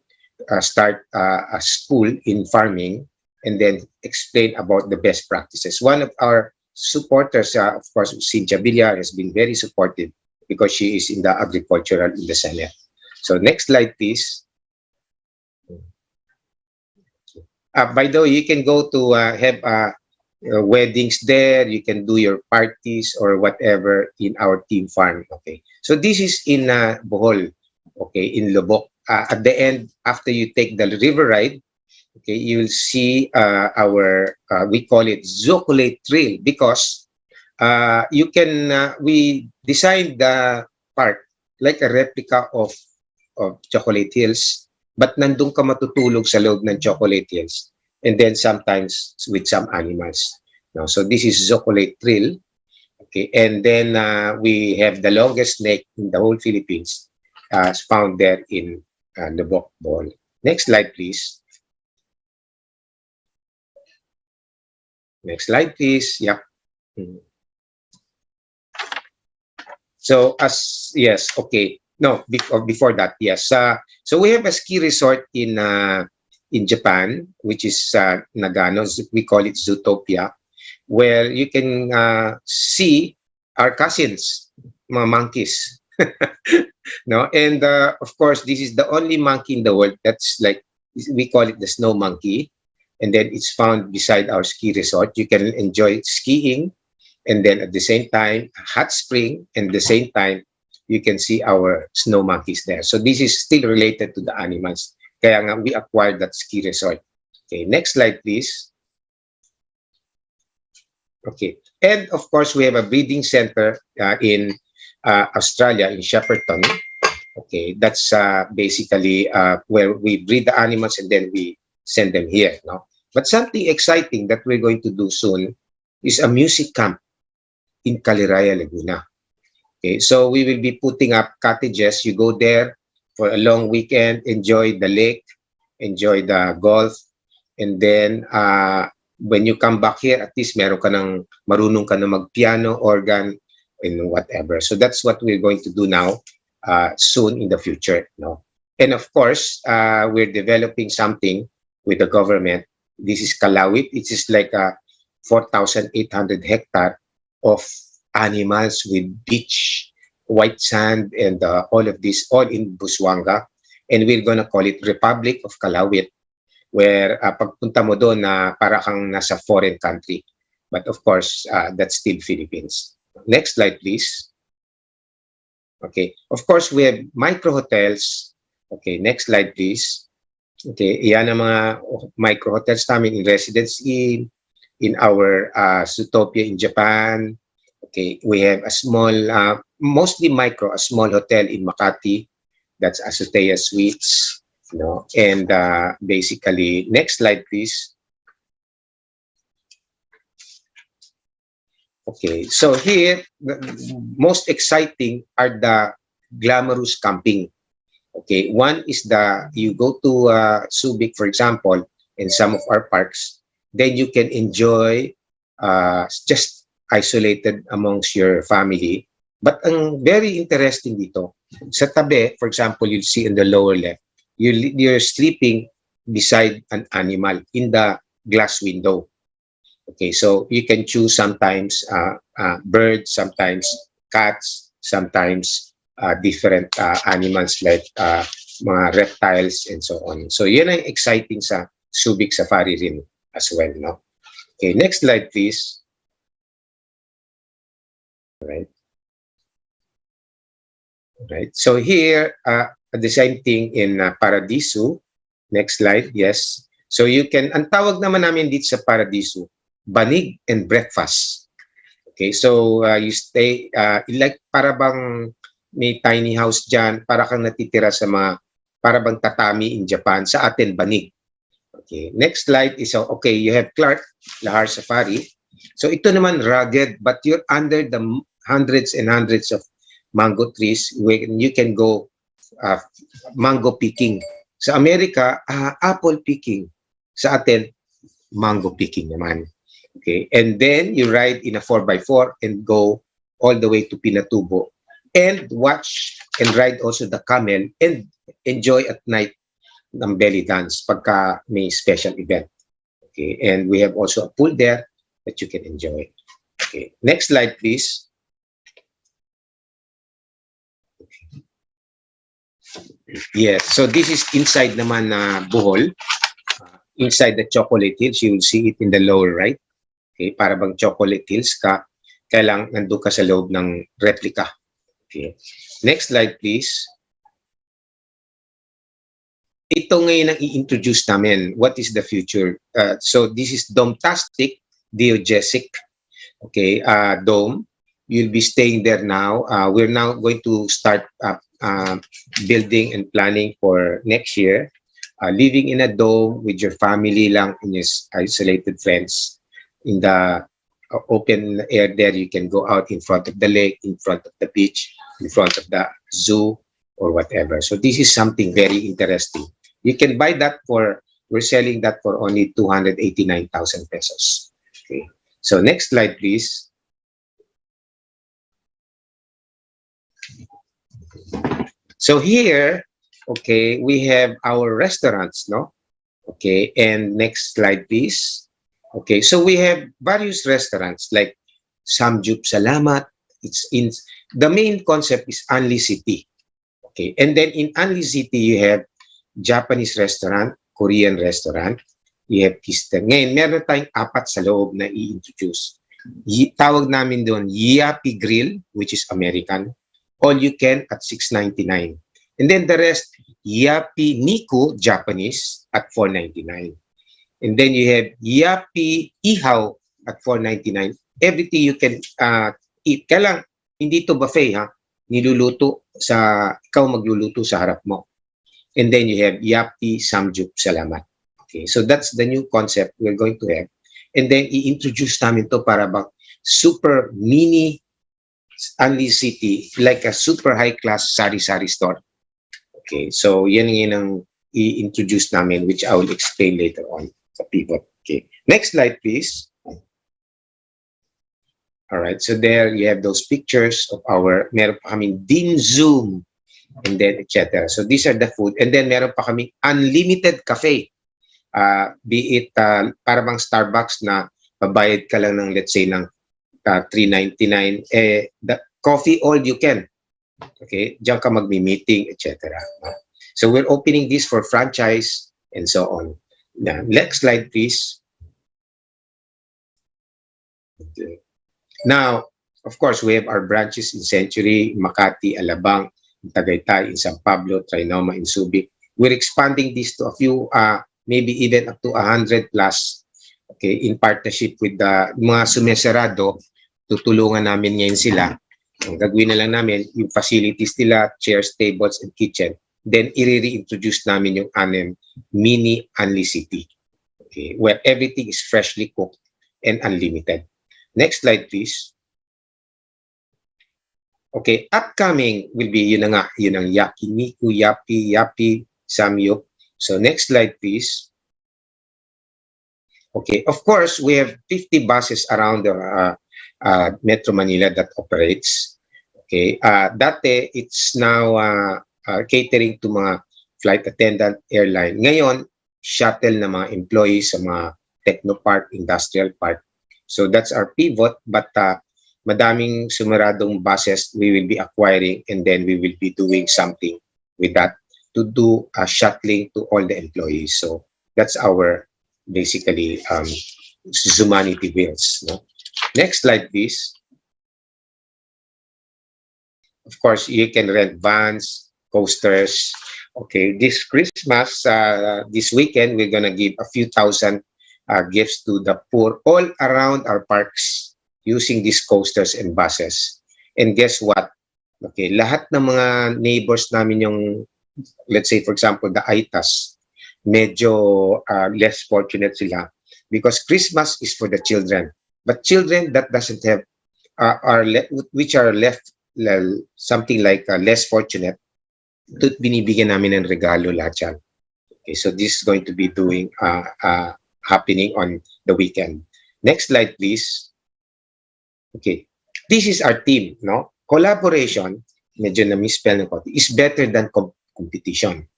start a school in farming and then explain about the best practices. One of our supporters, of course, Cynthia Villar, has been very supportive because she is in the agricultural in the Senate. So next slide, please. By the way, you can go to have weddings there. You can do your parties or whatever in our team farm. Okay. So this is in Bohol, okay, in Lubok. At the end, after you take the river ride, okay, you will see our, we call it Zocolate Trail because you can, we designed the park like a replica of Chocolate Hills, but nandun ka matutulog sa loob ng Chocolate Hills, and then sometimes with some animals. No, so this is Zocolate Trail. Okay, and then we have the longest snake in the whole Philippines, found there in Lubok, Bohol. Next slide, please. Next slide, please. Yeah. So yes, okay. No, before that, yes. So we have a ski resort in Japan, which is Nagano. We call it Zootopia, where you can see our cousins, mga monkeys. No, and of course, this is the only monkey in the world that's like, we call it the snow monkey, and then it's found beside our ski resort. You can enjoy skiing, and then at the same time, hot spring, and at the same time, you can see our snow monkeys there. So this is still related to the animals. Kaya nga we acquired that ski resort. Okay, next slide, please. Okay, and of course, we have a breeding center in Australia, in Shepparton. Okay, that's basically where we breed the animals and then we send them here. No? But something exciting that we're going to do soon is a music camp in Caliraya, Laguna. Okay, so we will be putting up cottages. You go there for a long weekend, enjoy the lake, enjoy the golf, and then when you come back here, at least meron ka ng marunong ka na mag-piano, organ, and whatever. So that's what we're going to do now, soon in the future. No? And of course, we're developing something with the government. This is Kalawit. It is like a 4,800 hectare of animals with beach, white sand, and all of this, all in Busuanga. And we're gonna call it Republic of Kalawit, where pagpunta mo doon na para kang nasa foreign country. But of course, that's still Philippines. Next slide, please. Okay, of course, we have micro hotels. Okay, next slide, please. Okay, yan ang mga micro hotels namin in Residence Inn, in our Zootopia in Japan. Okay, we have a small, mostly micro, a small hotel in Makati. That's Azotea Suites. You know, and basically, next slide, please. Okay, so here, the most exciting are the glamorous camping. Okay, one is you go to Subic, for example, in some of our parks, then you can enjoy just isolated amongst your family. But ang very interesting dito, sa tabi, for example, you'll see in the lower left, you're sleeping beside an animal in the glass window. Okay, so you can choose sometimes birds, sometimes cats, sometimes different animals like mga reptiles and so on. So yan ang exciting sa Subic Safari rin as well, no? Okay, next slide, please. All right. All right. So here, the same thing in Paradiso. Next slide, yes. So you can, ang tawag naman namin dito sa Paradiso, banig and breakfast. Okay, so you stay, like para bang may tiny house dyan, para kang natitira sa mga, para bang tatami in Japan, sa atin banig. Okay, next slide is, okay, you have Clark, Lahar Safari. So ito naman rugged, but you're under the hundreds and hundreds of mango trees where you can go mango picking. Sa Amerika, apple picking. Sa atin, mango picking naman. Okay, and then you ride in a 4x4 and go all the way to Pinatubo and watch and ride also the camel and enjoy at night ng belly dance pagka may special event. Okay, and we have also a pool there that you can enjoy. Okay, next slide, please. Yes, so this is inside naman na Bohol. Inside the Chocolate Hills, you will see it in the lower right. Okay, para bang Chocolate Hills ka, kailang nandun ka sa loob ng replica. Okay. Next slide, please. Ito ngayon ang i-introduce namin. What is the future? So this is Dometastic Geodesic. Okay, dome. You'll be staying there now. We're now going to start building and planning for next year. Living in a dome with your family lang and your isolated friends. In the open air there, you can go out in front of the lake, in front of the beach, in front of the zoo or whatever. So this is something very interesting. You can buy that we're selling that for only 289,000 pesos. Okay. So next slide, please. So here, okay, we have our restaurants, no? Okay, and next slide, please. Okay, so we have various restaurants like Samjup Salamat. It's in the main concept is Anli City. Okay, and then in Anli City you have Japanese restaurant, Korean restaurant, you have Kister. Ngayon, meron tayong 4 sa loob na i-introduce. Tawag namin doon Yapi Grill, which is American, all you can at $6.99. And then the rest, Yapi Niku, Japanese, at $4.99. And then you have Yapi Ihaw at $4.99. Everything you can eat. Kailang, hindi to buffet, ha? Niluluto ikaw magluluto sa harap mo. And then you have Yapi Samjup Salamat. Okay, so that's the new concept we're going to have. And then i-introduce namin to para bang super mini Anli City, like a super high-class sari-sari store. Okay, so yan ang i-introduce namin, which I will explain later on sa pivot. Okay, next slide, please. All right, so there you have those pictures of meron pa kaming Dim Zoom, and then etc. So these are the food. And then meron pa kaming unlimited cafe. Be it para bang Starbucks na babayad ka lang ng, let's say, ng $3.99. The coffee all you can. Okay, diyan ka magmi-meeting, etc. So we're opening this for franchise and so on. Now, next slide, please. Okay. Now, of course, we have our branches in Century, Makati, Alabang, in Tagaytay, in San Pablo, Trinoma, in Subic, we're expanding this to a few, maybe even up to 100 plus. Okay, in partnership with the mga sumeserado, tutulungan namin ngayon sila. Ang gagawin na lang namin, yung facilities nila, chairs, tables, and kitchen. Then, i-reintroduce namin yung mini Unli City. Okay, where everything is freshly cooked and unlimited. Next slide, please. Okay, upcoming will be, yun na nga, yun ang Yakiniku, Yapi, Samyup. So, next slide, please. Okay, of course, we have 50 buses around the Metro Manila that operates. Okay, dati, it's now catering to mga flight attendant airline. Ngayon, shuttle na mga employees sa mga technopark, industrial park. So that's our pivot, but madaming sumaradong buses we will be acquiring, and then we will be doing something with that to do shuttling to all the employees. So that's our basically Zumanity Wheels. No? Next slide, please. Of course, you can rent vans, coasters. Okay, this Christmas, this weekend, we're gonna give a few thousand gifts to the poor all around our parks using these coasters and buses. And guess what? Okay, lahat ng mga neighbors namin yung, let's say, for example, the Aitas, medyo less fortunate sila because Christmas is for the children. But children that doesn't have, which are left something like less fortunate, binibigyan namin ng regalo lahat yan. Okay, so this is going to be doing happening on the weekend. Next slide, please. Okay, this is our team, no? Collaboration, medyo na-misspell ng konti, is better than competition.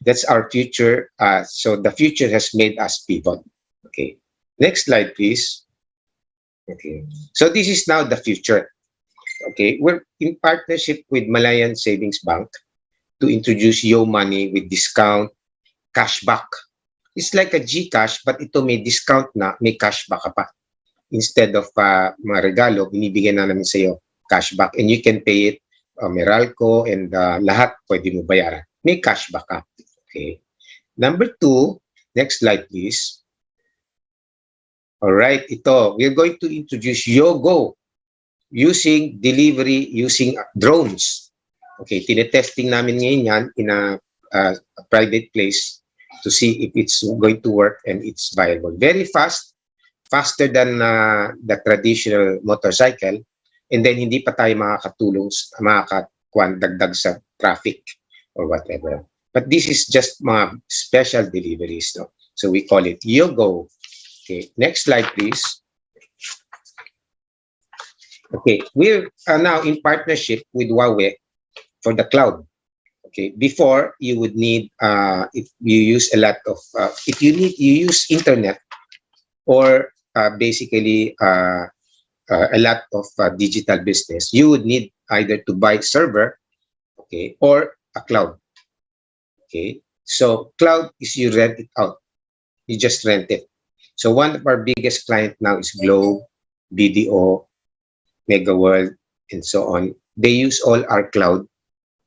That's our future. So the future has made us pivot. Okay, next slide, please. Okay, so this is now the future. Okay, we're in partnership with Malayan Savings Bank to introduce Yo Money with discount cashback. It's like a GCash, but ito may discount na, may cashback ka pa. Instead of mga regalo, binibigyan na namin sa iyo cashback. And you can pay it, Meralco, and lahat pwede mo bayaran. May cashback ka. Okay. Number 2, next slide, please. All right, ito, we're going to introduce YoGo using delivery using drones. Okay, tinetesting namin ngayon yan in a private place to see if it's going to work and it's viable. Very fast, faster than the traditional motorcycle, and then hindi pa tayo makakatulong, dagdag sa traffic or whatever. But this is just mga special deliveries. No? So we call it YoGo. Okay, next slide, please. Okay, we're now in partnership with Huawei for the cloud. Okay, before you would need, if you use a lot of, if you use internet or basically a lot of digital business, you would need either to buy server, okay, or a cloud. Okay, so cloud is you rent it out. You just rent it. So one of our biggest client now is Globe, BDO, MegaWorld, and so on. They use all our cloud,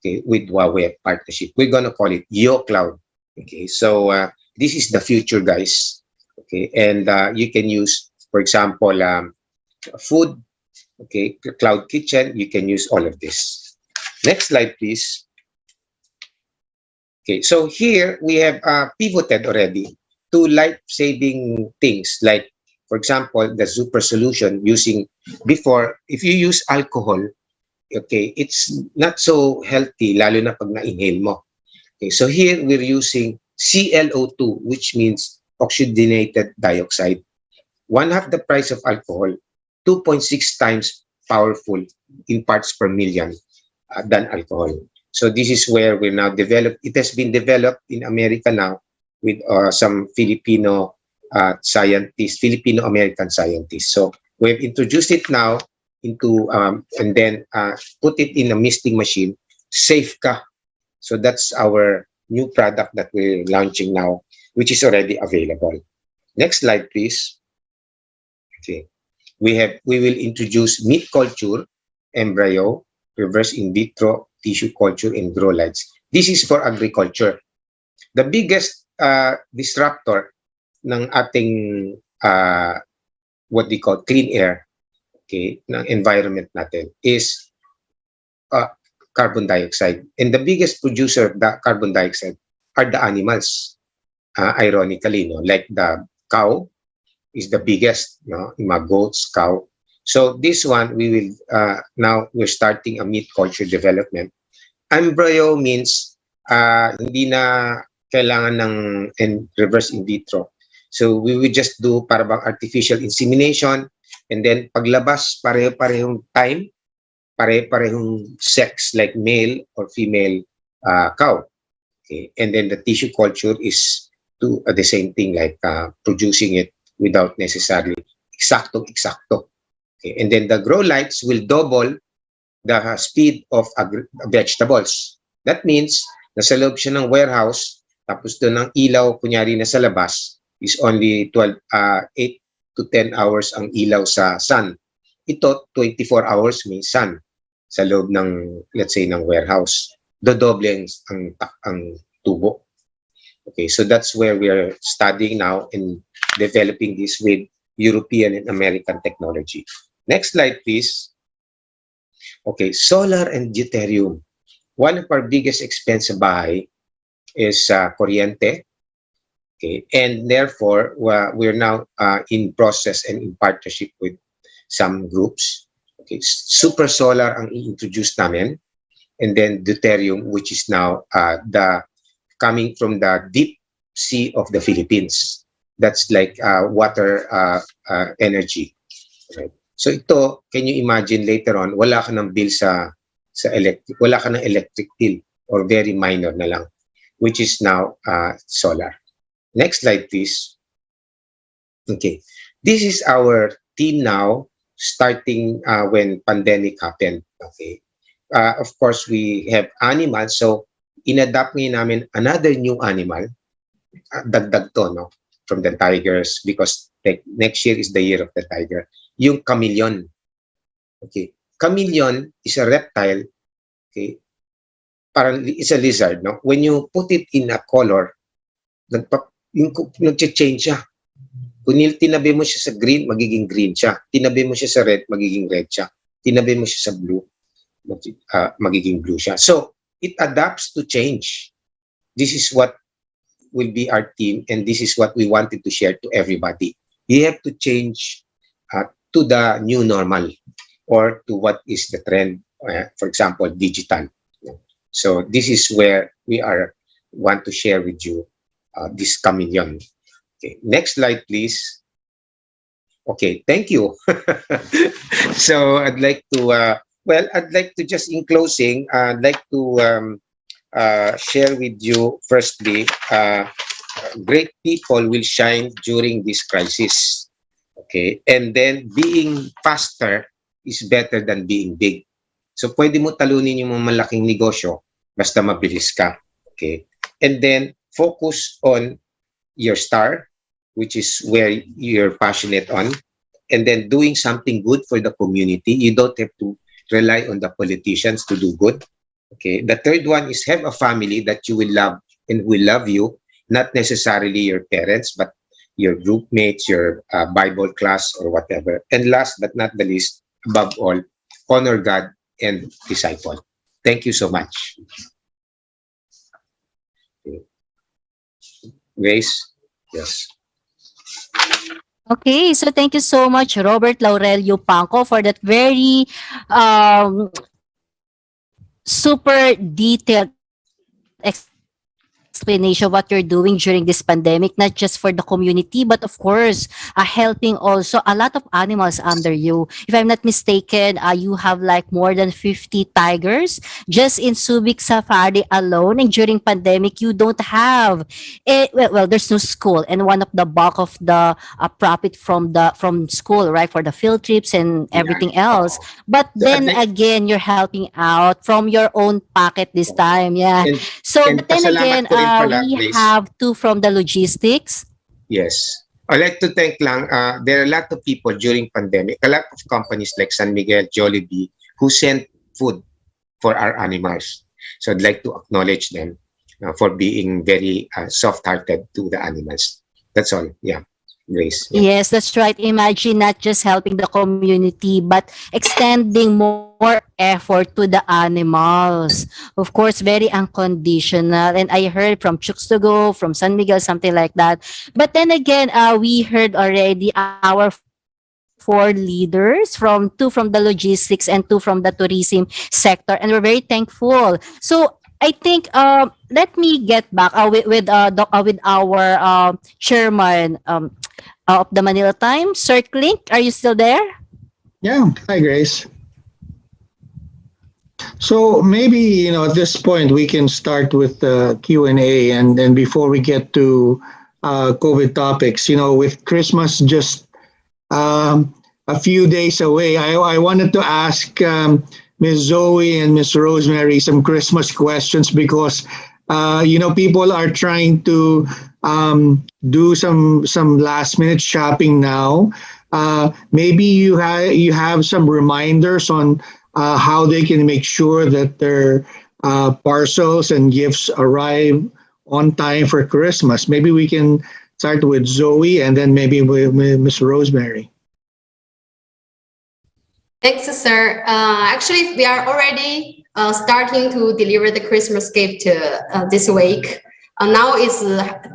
okay, with Huawei partnership. We're gonna call it Yo Cloud. Okay, so this is the future, guys. Okay, and you can use, for example, food. Okay, cloud kitchen. You can use all of this. Next slide, please. Okay, so here we have pivoted already to life-saving things like, for example, the super solution using before, if you use alcohol, okay, it's not so healthy, lalo na pag na-inhale mo. Okay, so here we're using ClO2, which means oxygenated dioxide. 1/2 the price of alcohol, 2.6 times powerful in parts per million than alcohol. So this is where we're now developed. It has been developed in America now with some Filipino scientists, Filipino-American scientists. So we've introduced it now into, and then put it in a misting machine, safe ka. So that's our new product that we're launching now, which is already available. Next slide, please. Okay. We will introduce meat culture, embryo, reverse in vitro, tissue culture, and grow lights. This is for agriculture. the biggest disruptor ng ating what we call clean air, okay, ng environment natin is carbon dioxide. And the biggest producer of the carbon dioxide are the animals. Ironically, no, like the cow is the biggest, no, mga goats, cow. So this one, we will now we're starting a meat culture development. Embryo means hindi na kailangan ng reverse in vitro. So we will just do para bang artificial insemination, and then paglabas pareho-parehong time, pare-parehong sex like male or female cow. Okay, and then the tissue culture is to the same thing, like producing it without necessarily exacto. Okay, and then the grow lights will double the speed of vegetables. That means nasa loob siya ng warehouse, tapos doon ang ilaw kunyari nasa labas is only 8 to 10 hours ang ilaw sa sun. Ito 24 hours may sun sa loob ng, let's say, ng warehouse. Dodoble ang tubo. Okay, so that's where we are studying now and developing this with European and American technology. Next slide, please. Okay, solar and deuterium. One of our biggest expense sa bahay is kuryente. Okay, and therefore, we're now in process and in partnership with some groups. Okay, super solar ang i-introduce namin. And then deuterium, which is now coming from the deep sea of the Philippines. That's like water energy. Right? So ito, can you imagine later on, wala ka ng bill sa electric, wala ka ng electric bill or very minor na lang, which is now solar. Next slide, please. Okay, this is our team now, starting when pandemic happened. Okay, of course we have animals, so in-adapt ngayon namin another new animal, dagdag to, no, from the tigers, because next year is the year of the tiger, yung chameleon. Okay, chameleon is a reptile, okay, parang it's a lizard, no? When you put it in a color, nag-change siya. Kung tinabi mo siya sa green, magiging green siya. Tinabi mo siya sa red, magiging red siya. Tinabi mo siya sa blue, magiging blue siya. So it adapts to change. This is what will be our team, and this is what we wanted to share to everybody. You have to change to the new normal or to what is the trend, for example, digital. So this is where we want to share with you this chameleon. Okay, next slide, please. Okay, thank you. So I'd like to I'd like to just in closing, I'd like to share with you firstly, great people will shine during this crisis. Okay, and then being faster is better than being big. So pwede mo talunin yung mga malaking negosyo basta mabilis ka. Okay, and then focus on your star, which is where you're passionate on, and then doing something good for the community. You don't have to rely on the politicians to do good. Okay. The third one is have a family that you will love and will love you, not necessarily your parents, but your group mates, your Bible class or whatever. And last but not the least, above all, honor God and disciple. Thank you so much. Okay. Grace, yes. Okay, so thank you so much, Robert Laurelio Panco, for that very super detailed explanation of what you're doing during this pandemic, not just for the community, but of course, helping also a lot of animals under you. If I'm not mistaken, you have like more than 50 tigers just in Subic Safari alone. And during pandemic, you don't have it. Well, there's no school, and one of the bulk of the profit from school, right, for the field trips and everything else. But then again, you're helping out from your own pocket this time, yeah. So, but then again, we have two from the logistics. Yes. I'd like to thank lang, there are a lot of people during pandemic, a lot of companies like San Miguel, Jollibee, who sent food for our animals. So I'd like to acknowledge them. for being very soft-hearted to the animals. That's all. Yeah, Grace. Yeah. Yes, that's right. Imagine not just helping the community, but extending more effort to the animals. Of course, very unconditional. And I heard from Chooks to Go, from San Miguel, something like that. But then again, we heard already our four leaders, from two from the logistics and two from the tourism sector, and we're very thankful. So I think let me get back with our chairman of the Manila Times, Sir Clink. Are you still there? Yeah. Hi, Grace. So maybe, at this point, we can start with the Q&A. And then before we get to COVID topics, with Christmas just a few days away, I wanted to ask Ms. Zoe and Ms. Rosemary some Christmas questions because, people are trying to do some last minute shopping now. Maybe you have some reminders on how they can make sure that their parcels and gifts arrive on time for Christmas. Maybe we can start with Zoe and then maybe with Ms. Rosemary. Thanks, sir. Actually, we are already starting to deliver the Christmas gift this week. Now it's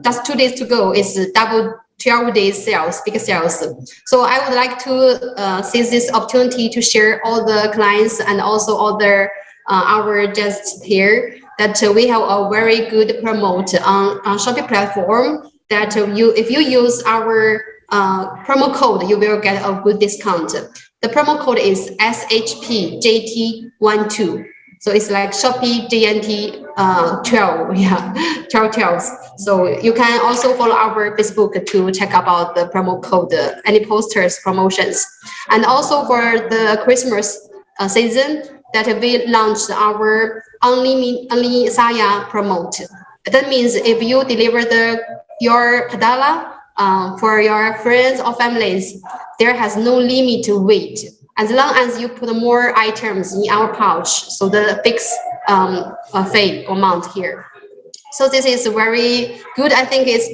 just 2 days to go. It's double 12 days sales, big sales. So I would like to seize this opportunity to share all the clients and also all our guests here that we have a very good promote on Shopee platform that if you use our promo code, you will get a good discount. The promo code is SHPJT12. So it's like Shopee JNT 12, 12. So you can also follow our Facebook to check about the promo code, any posters, promotions. And also for the Christmas season that we launched our Only Saya promote. That means if you deliver your padala for your friends or families, there has no limit to weight. As long as you put more items in our pouch, so the fixed fee amount here. So this is very good. I think it's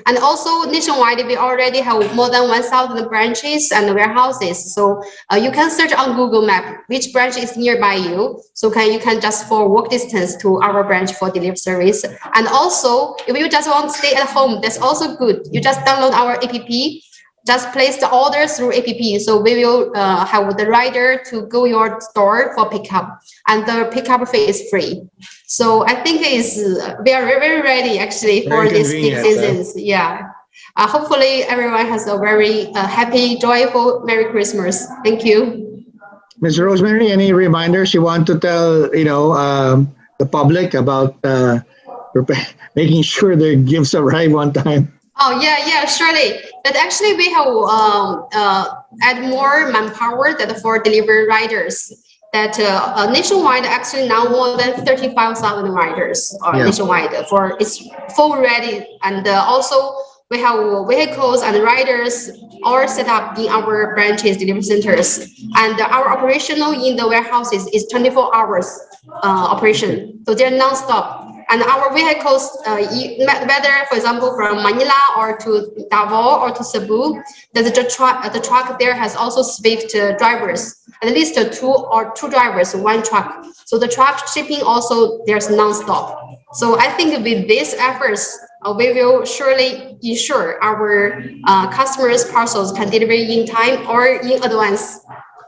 and also nationwide, we already have more than 1,000 branches and warehouses. So you can search on Google Map which branch is nearby you. So you can just for walk distance to our branch for delivery service. And also, if you just want to stay at home, that's also good. You just download our app. Just place the order through app. So we will have the rider to go your store for pickup, and the pickup fee is free. So I think we are very ready actually for this seasons. Yeah. Hopefully everyone has a very happy, joyful Merry Christmas. Thank you. Ms. Rosemary, any reminders you want to tell, the public about making sure their gifts arrive on time? Oh, yeah, surely. But actually, we have add more manpower for delivery riders. That nationwide, actually now more than 35,000 riders nationwide for it's full ready. And also we have vehicles and riders all set up in our branches, delivery centers. And our operational in the warehouses is 24 hours operation. So they're non-stop. And our vehicles, whether, for example, from Manila or to Davao or to Cebu, the truck there has also Swift drivers, at least two drivers, one truck. So the truck shipping also, there's non-stop. So I think with these efforts, we will surely ensure our customers' parcels can deliver in time or in advance.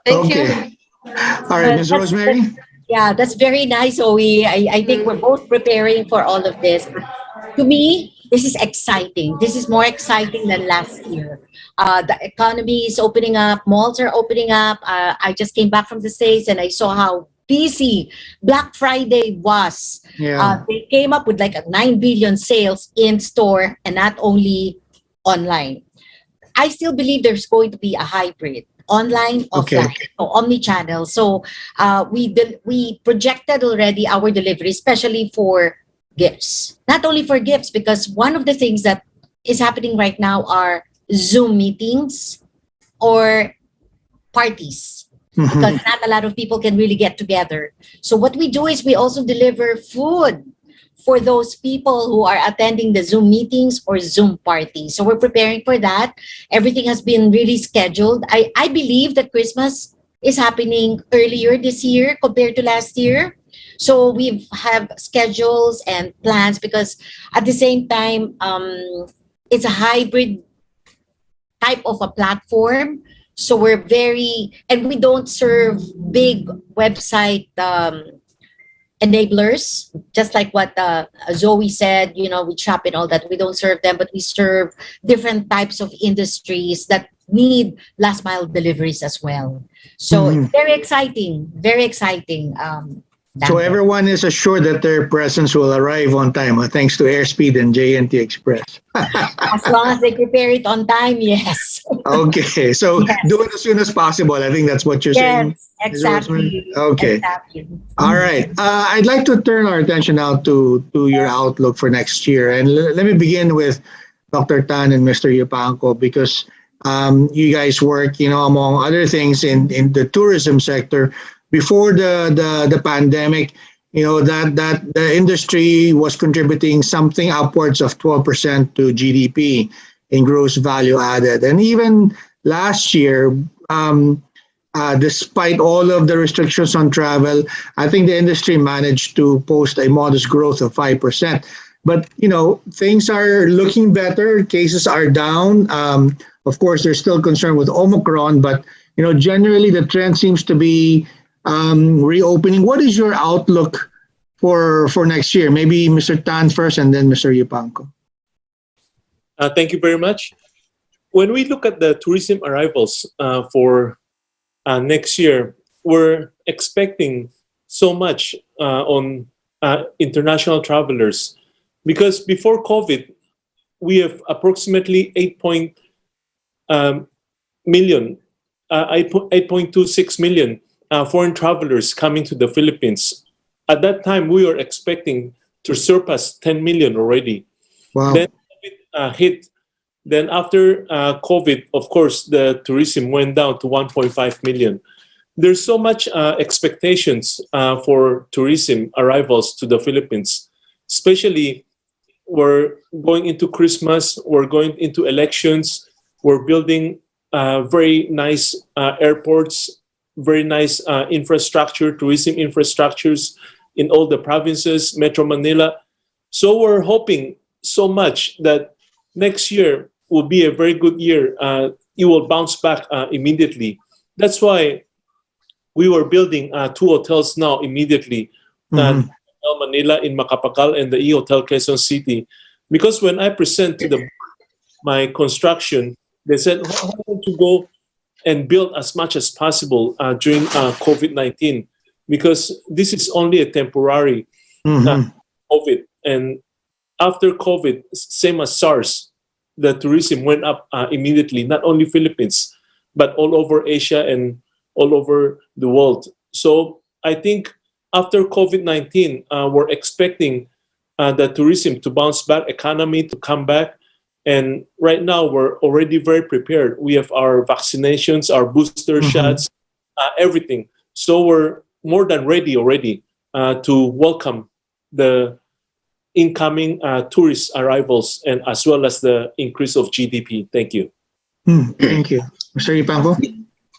Thank you. All right, Ms. Rosemary. Yeah, that's very nice, Zoe. I think we're both preparing for all of this. To me, this is exciting. This is more exciting than last year. The economy is opening up. Malls are opening up. I just came back from the States and I saw how busy Black Friday was. Yeah. They came up with like a 9 billion sales in store and not only online. I still believe there's going to be a hybrid. Online, offline, so omni-channel. So we projected already our delivery, especially for gifts. Not only for gifts, because one of the things that is happening right now are Zoom meetings or parties. Because not a lot of people can really get together. So what we do is we also deliver food for those people who are attending the Zoom meetings or Zoom parties. So we're preparing for that. Everything has been really scheduled. I believe that Christmas is happening earlier this year compared to last year. So we have schedules and plans because at the same time, it's a hybrid type of a platform. So we're and we don't serve big website enablers, just like what Zoe said, we shop and all that. We don't serve them, but we serve different types of industries that need last mile deliveries as well. So it's very exciting, very exciting. So Dante. everyone is assured that their presents will arrive on time, thanks to Airspeed and JNT Express. As long as they prepare it on time, yes. Okay, so Yes. do it as soon as possible. I think that's what you're saying. Yes, exactly. Okay. Exactly. All right. I'd like to turn our attention now to your outlook for next year. And let me begin with Dr. Tan and Mr. Yupanco, because you guys work, among other things in the tourism sector. Before the pandemic, that the industry was contributing something upwards of 12% to GDP in gross value added. And even last year, despite all of the restrictions on travel, I think the industry managed to post a modest growth of 5%. But, things are looking better. Cases are down. Of course, there's still concern with Omicron, but, generally the trend seems to be reopening. What is your outlook for next year? Maybe Mr. Tan first and then Mr. Yupanco. Thank you very much. When we look at the tourism arrivals for next year, we're expecting so much on international travelers, because before COVID, we have approximately 8.26 million foreign travelers coming to the Philippines. At that time, we were expecting to surpass 10 million already. Wow. Then COVID hit. Then after COVID, of course, the tourism went down to 1.5 million. There's so much expectations for tourism arrivals to the Philippines, especially we're going into Christmas, we're going into elections, we're building very nice airports, very nice infrastructure, tourism infrastructures in all the provinces, Metro Manila. So we're hoping so much that next year will be a very good year. It will bounce back immediately. That's why we were building 2 hotels now immediately. Hotel Manila in Macapagal and the E-Hotel Quezon City. Because when I present to my construction, they said, why don't you go and build as much as possible during COVID-19? Because this is only a temporary COVID. And after COVID, same as SARS, the tourism went up immediately, not only Philippines, but all over Asia and all over the world. So I think after COVID-19, we're expecting the tourism to bounce back, economy to come back. And right now, we're already very prepared. We have our vaccinations, our booster shots, everything. So we're more than ready already to welcome the incoming tourist arrivals and as well as the increase of GDP. Thank you. Thank you. Mr. Yupanco?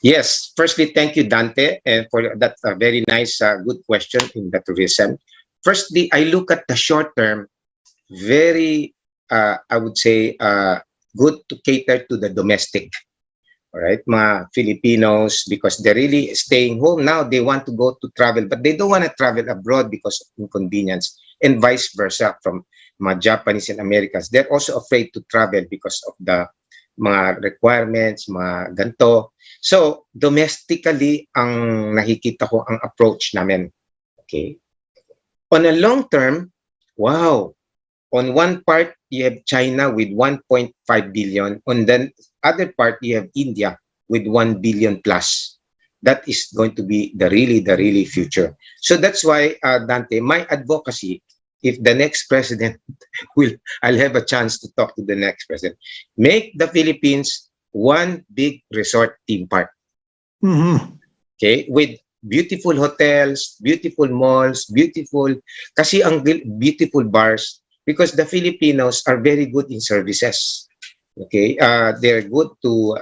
Yes. Firstly, thank you, Dante, and for that very nice, good question in the tourism. Firstly, I look at the short term, very, I would say, good to cater to the domestic. All right, mga Filipinos, because they're really staying home now. They want to go to travel, but they don't want to travel abroad because of inconvenience, and vice versa from mga Japanese and Americans. They're also afraid to travel because of the mga requirements, mga ganito. So, domestically, ang nakikita ko ang approach namin. Okay? On a long term, wow. On one part, you have China with 1.5 billion. On the other part, you have India with 1 billion plus. That is going to be the really future. So that's why, Dante, my advocacy, if the next president I'll have a chance to talk to the next president, make the Philippines one big resort theme park. Okay, with beautiful hotels, beautiful malls, kasi ang beautiful bars, because the Filipinos are very good in services. Okay, they're good to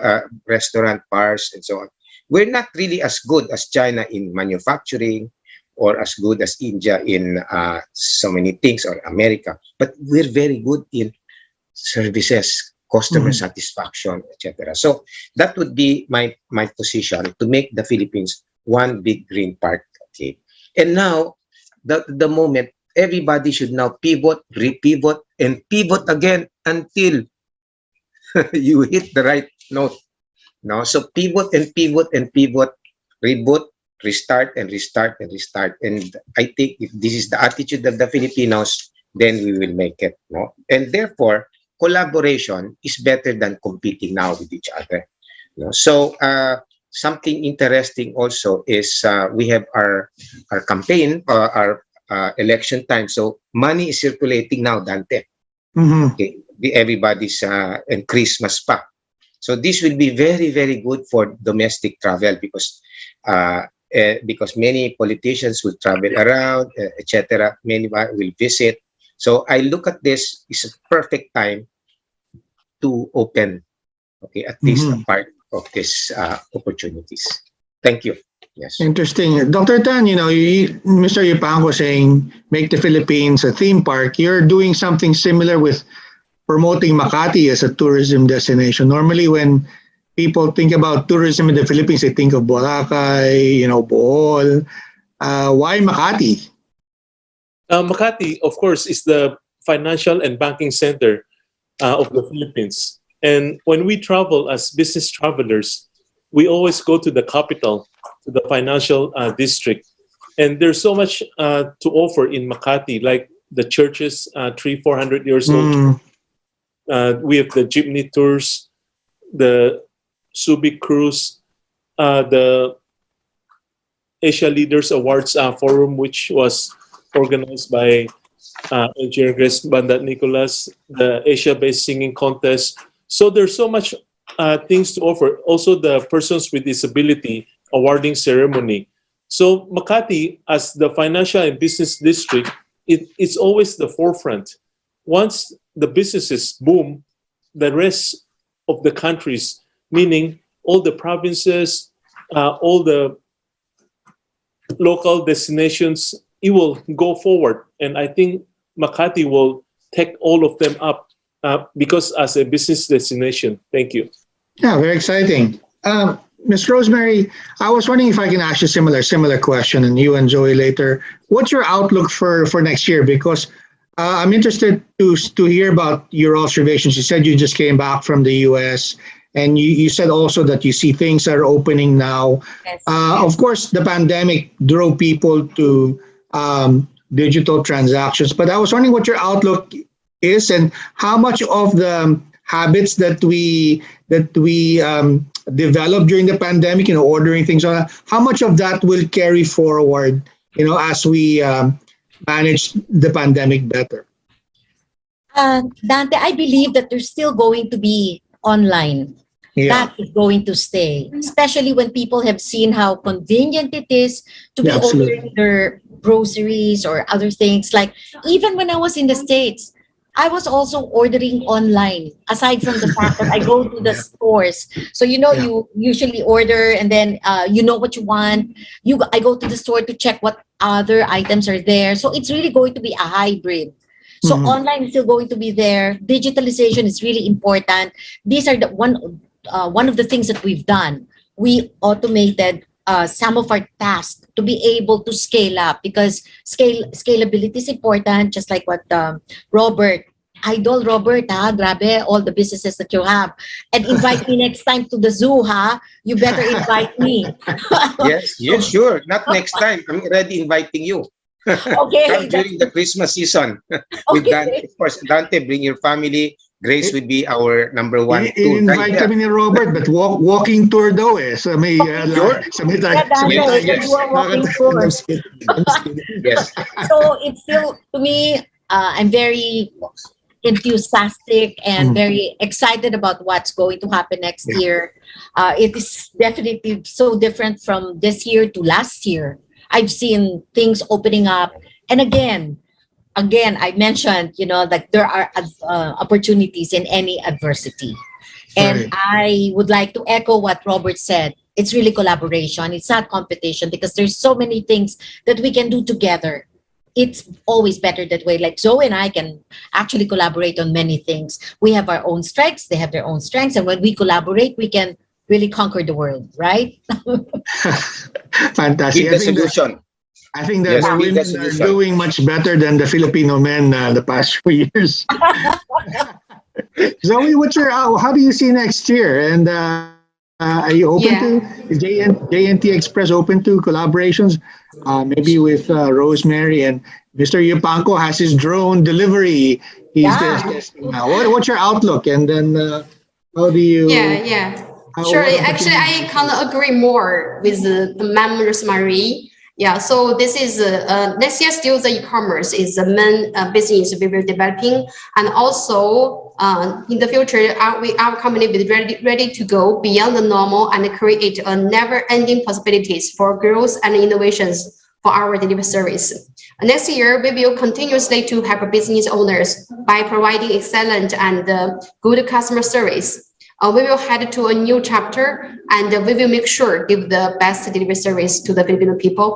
restaurant, bars, and so on. We're not really as good as China in manufacturing, or as good as India in so many things, or America, but we're very good in services, customer satisfaction, etc. So that would be my position, to make the Philippines one big green park. Okay, and now the moment, everybody should now pivot, repivot, and pivot again until you hit the right note. No, so pivot and pivot and pivot, reboot, restart and restart and restart. And I think if this is the attitude of the Filipinos, then we will make it. No, and therefore collaboration is better than competing now with each other. No? So something interesting also is we have our campaign, our election time. So money is circulating now, Dante. Okay, everybody's and Christmas pa. So this will be very, very good for domestic travel, because many politicians will travel around, etc. Many will visit. So I look at this is a perfect time to open, okay, at least a part of these opportunities. Thank you. Yes. Interesting. Dr. Tan, Mr. Yupango saying, make the Philippines a theme park. You're doing something similar with promoting Makati as a tourism destination. Normally, when people think about tourism in the Philippines, they think of Boracay, Bohol. Why Makati? Makati, of course, is the financial and banking center of the Philippines. And when we travel as business travelers, we always go to the capital, to the financial district. And there's so much to offer in Makati, like the churches, 300-400 years old. We have the jeepney tours, the Subic cruise, the Asia Leaders Awards Forum, which was organized by Engineer Grace Bandat Nicolas, the Asia-based singing contest. So there's so much things to offer. Also, the Persons with Disability awarding ceremony. So Makati, as the financial and business district, it's always the forefront. Once the businesses boom, the rest of the countries, meaning all the provinces, all the local destinations, it will go forward. And I think Makati will take all of them up because as a business destination. Thank you. Yeah, very exciting. Ms. Rosemary, I was wondering if I can ask you a similar question, and you and Joey later. What's your outlook for next year? Because I'm interested to hear about your observations. You said you just came back from the US, and you said also that you see things are opening now. Yes. Of course, the pandemic drove people to digital transactions, but I was wondering what your outlook is, and how much of the habits that we developed during the pandemic, ordering things on, how much of that will carry forward, as we manage the pandemic better? Dante, I believe that there's still going to be online. Yeah. That is going to stay, especially when people have seen how convenient it is to be absolutely. ordering their groceries or other things. Like even when I was in the States, I was also ordering online, aside from the fact that I go to the stores. So, you usually order and then you know what you want. I go to the store to check what other items are there. So it's really going to be a hybrid. So online is still going to be there. Digitalization is really important. These are the one of the things that we've done. We automated some of our tasks to be able to scale up, because scalability is important, just like what Robert, grabe, all the businesses that you have. And invite me next time to the zoo, You better invite me. Yes, sure. Not next time. I'm already inviting you. Okay. Come during the Christmas season. With Dante, of course, Dante, bring your family. Grace would be our number one tour. Invite kami ni Robert, but walking tour daw eh. So may Sure. walking tour. Yes. So it's still, to me, I'm very enthusiastic and Mm. very excited about what's going to happen next Yeah. year. It is definitely so different from this year to last year. I've seen things opening up, and again, I mentioned, that there are opportunities in any adversity. And Right. I would like to echo what Robert said. It's really collaboration. It's not competition because there's so many things that we can do together. It's always better that way. Like Zoe and I can actually collaborate on many things. We have our own strengths, they have their own strengths. And when we collaborate, we can really conquer the world, right? Fantastic. Give the solution. I think that Yes, the give the women are solution. doing much better than the Filipino men the past few years. Zoe, how do you see next year? And are you open Yeah. to, is JNT Express open to collaborations? Maybe with Rosemary and Mr. Yupanco has his drone delivery. He's Yeah. testing now. What's your outlook? And then how do you? Yeah. how- Sure. what Actually, I opportunities- kind of agree more with the Ma'am Rosemary. Yeah. So this is next year still the e-commerce is the main business we will developing, and also in the future our company will be ready to go beyond the normal and create a never-ending possibilities for growth and innovations for our delivery service. Next year, we will continuously to help business owners by providing excellent and good customer service. We will head to a new chapter, and we will make sure give the best delivery service to the Filipino people.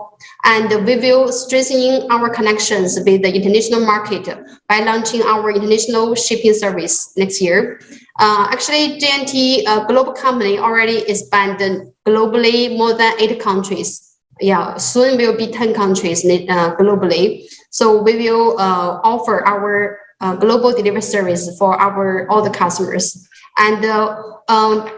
And we will strengthen our connections with the international market by launching our international shipping service next year. Actually, JNT, a global company, already expanded globally more than 8 countries. Yeah, soon will be 10 countries globally. So we will offer our global delivery service for all the customers. And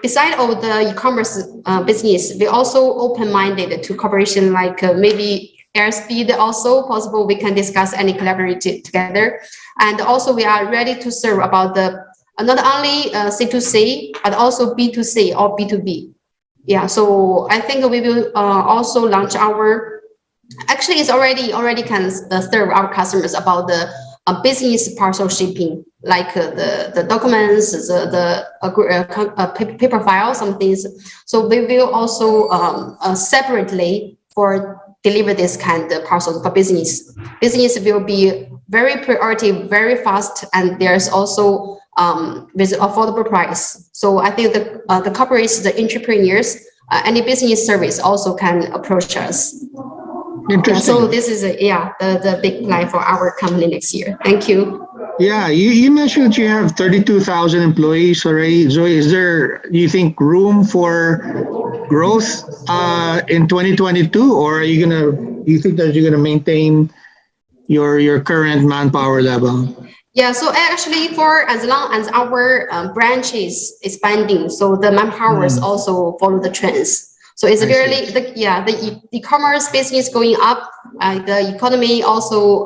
beside all the e-commerce business, we also open-minded to cooperation, like maybe airspeed also possible. We can discuss any collaboration together. And also we are ready to serve about the not only C2C, but also B2C or B2B. Yeah, so I think we will also launch actually it's already can serve our customers about the business parcel shipping, like the documents, the paper file, some things. So we will also separately for deliver this kind of parcel for business. Business will be very priority, very fast, and there's also with affordable price. So I think the corporates, the entrepreneurs, any business service also can approach us. Yeah, Interesting. so this is the big plan for our company next year. Thank you. Yeah, you mentioned that you have 32,000 employees already. Zoe, do you think room for growth in 2022, or do you think that you're gonna maintain your current manpower level? Yeah, so actually for as long as our branch is expanding, so the manpowers also follow the trends. So it's I really the e-commerce business going up, the economy also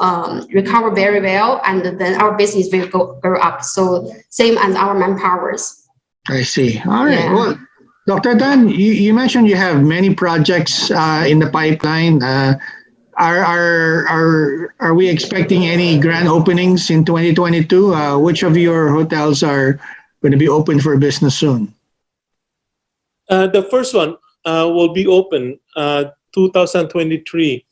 recover very well, and then our business will go up. So same as our manpowers. I see. All right. Yeah. Well, Dr. Dan, you mentioned you have many projects in the pipeline. Are we expecting any grand openings in 2022? Which of your hotels are going to be open for business soon? The first one will be open 2023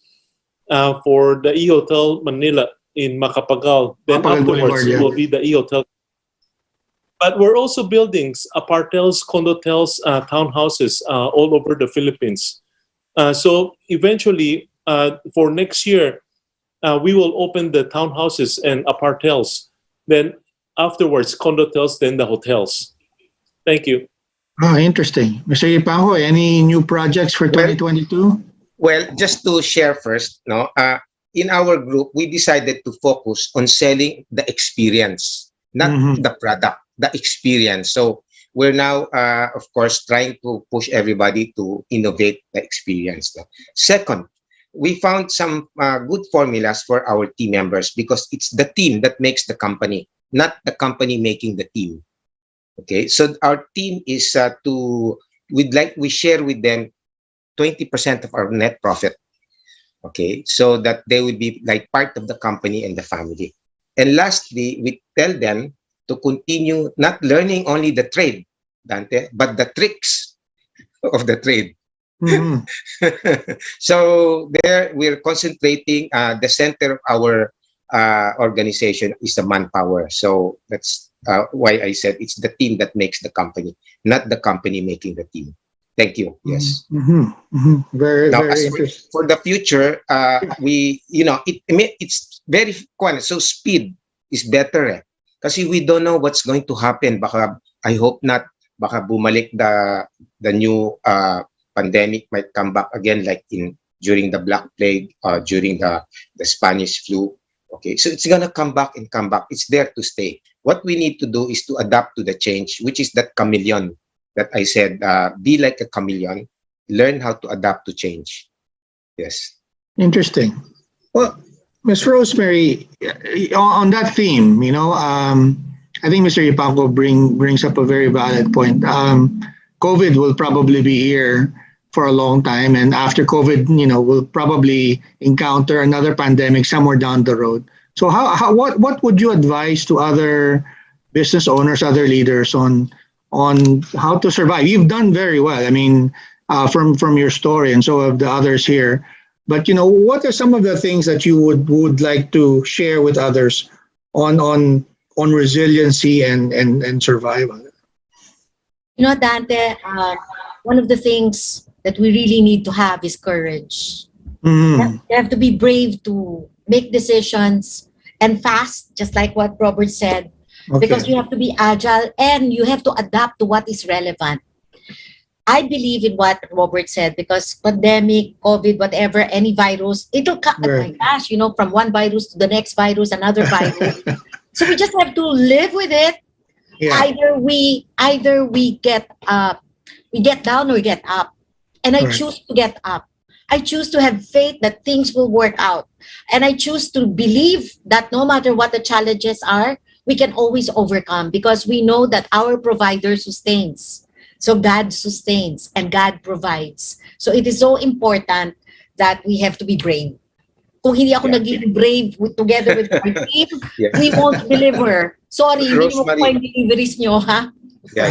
for the E-Hotel Manila in Macapagal. Then Macapagal afterwards Boulevard, yeah. will be the E-Hotel. But we're also building apartels, condotels, townhouses all over the Philippines. So eventually, for next year, we will open the townhouses and apartels. Then afterwards, condotels, then the hotels. Thank you. Oh, interesting. Mr. Yupanco, any new projects for 2022? Well, just to share first, in our group, we decided to focus on selling the experience, not the product, the experience. So we're now, of course, trying to push everybody to innovate the experience. Second, we found some good formulas for our team members, because it's the team that makes the company, not the company making the team. Okay, so our team is we share with them 20% of our net profit. Okay, so that they will be like part of the company and the family. And lastly, we tell them to continue not learning only the trade, Dante, but the tricks of the trade. Mhm. So there we're concentrating, the center of our organization is the manpower. So that's why I said it's the team that makes the company, not the company making the team. Thank you. Yes. Mhm. Mhm. Very, Now, very as interesting. for the future, we, it's very fun. So speed is better eh. Kasi we don't know what's going to happen. Baka, I hope not, baka bumalik the new pandemic might come back again, like during the Black Plague, during the Spanish flu. Okay, so it's gonna come back and come back. It's there to stay. What we need to do is to adapt to the change, which is that chameleon that I said, be like a chameleon, learn how to adapt to change. Yes. Interesting. Well, Ms. Rosemary, on that theme, I think Mr. Ipanco brings up a very valid point. COVID will probably be here for a long time, and after COVID, we'll probably encounter another pandemic somewhere down the road. So, what would you advise to other business owners, other leaders on how to survive? You've done very well. I mean, from your story, and so have the others here. But what are some of the things that you would like to share with others on resiliency and survival? Dante, one of the things that we really need to have is courage. Mhm. You have to be brave to make decisions and fast, just like what Robert said, because Okay. you have to be agile and you have to adapt to what is relevant. I believe in what Robert said, because pandemic, COVID, whatever, any virus, it'll come. Oh my Right. gosh, from one virus to the next virus, another virus. So we just have to live with it. Yeah. Either we get down or get up. And I Right. choose to get up. I choose to have faith that things will work out. And I choose to believe that no matter what the challenges are, we can always overcome, because we know that our provider sustains. So God sustains and God provides. So it is so important that we have to be brave. Kung hindi ako Yeah. naging brave together with my team, Yeah. we won't deliver. Sorry, hindi mo Rosemary. ko yung deliveries nyo, ha? Yeah.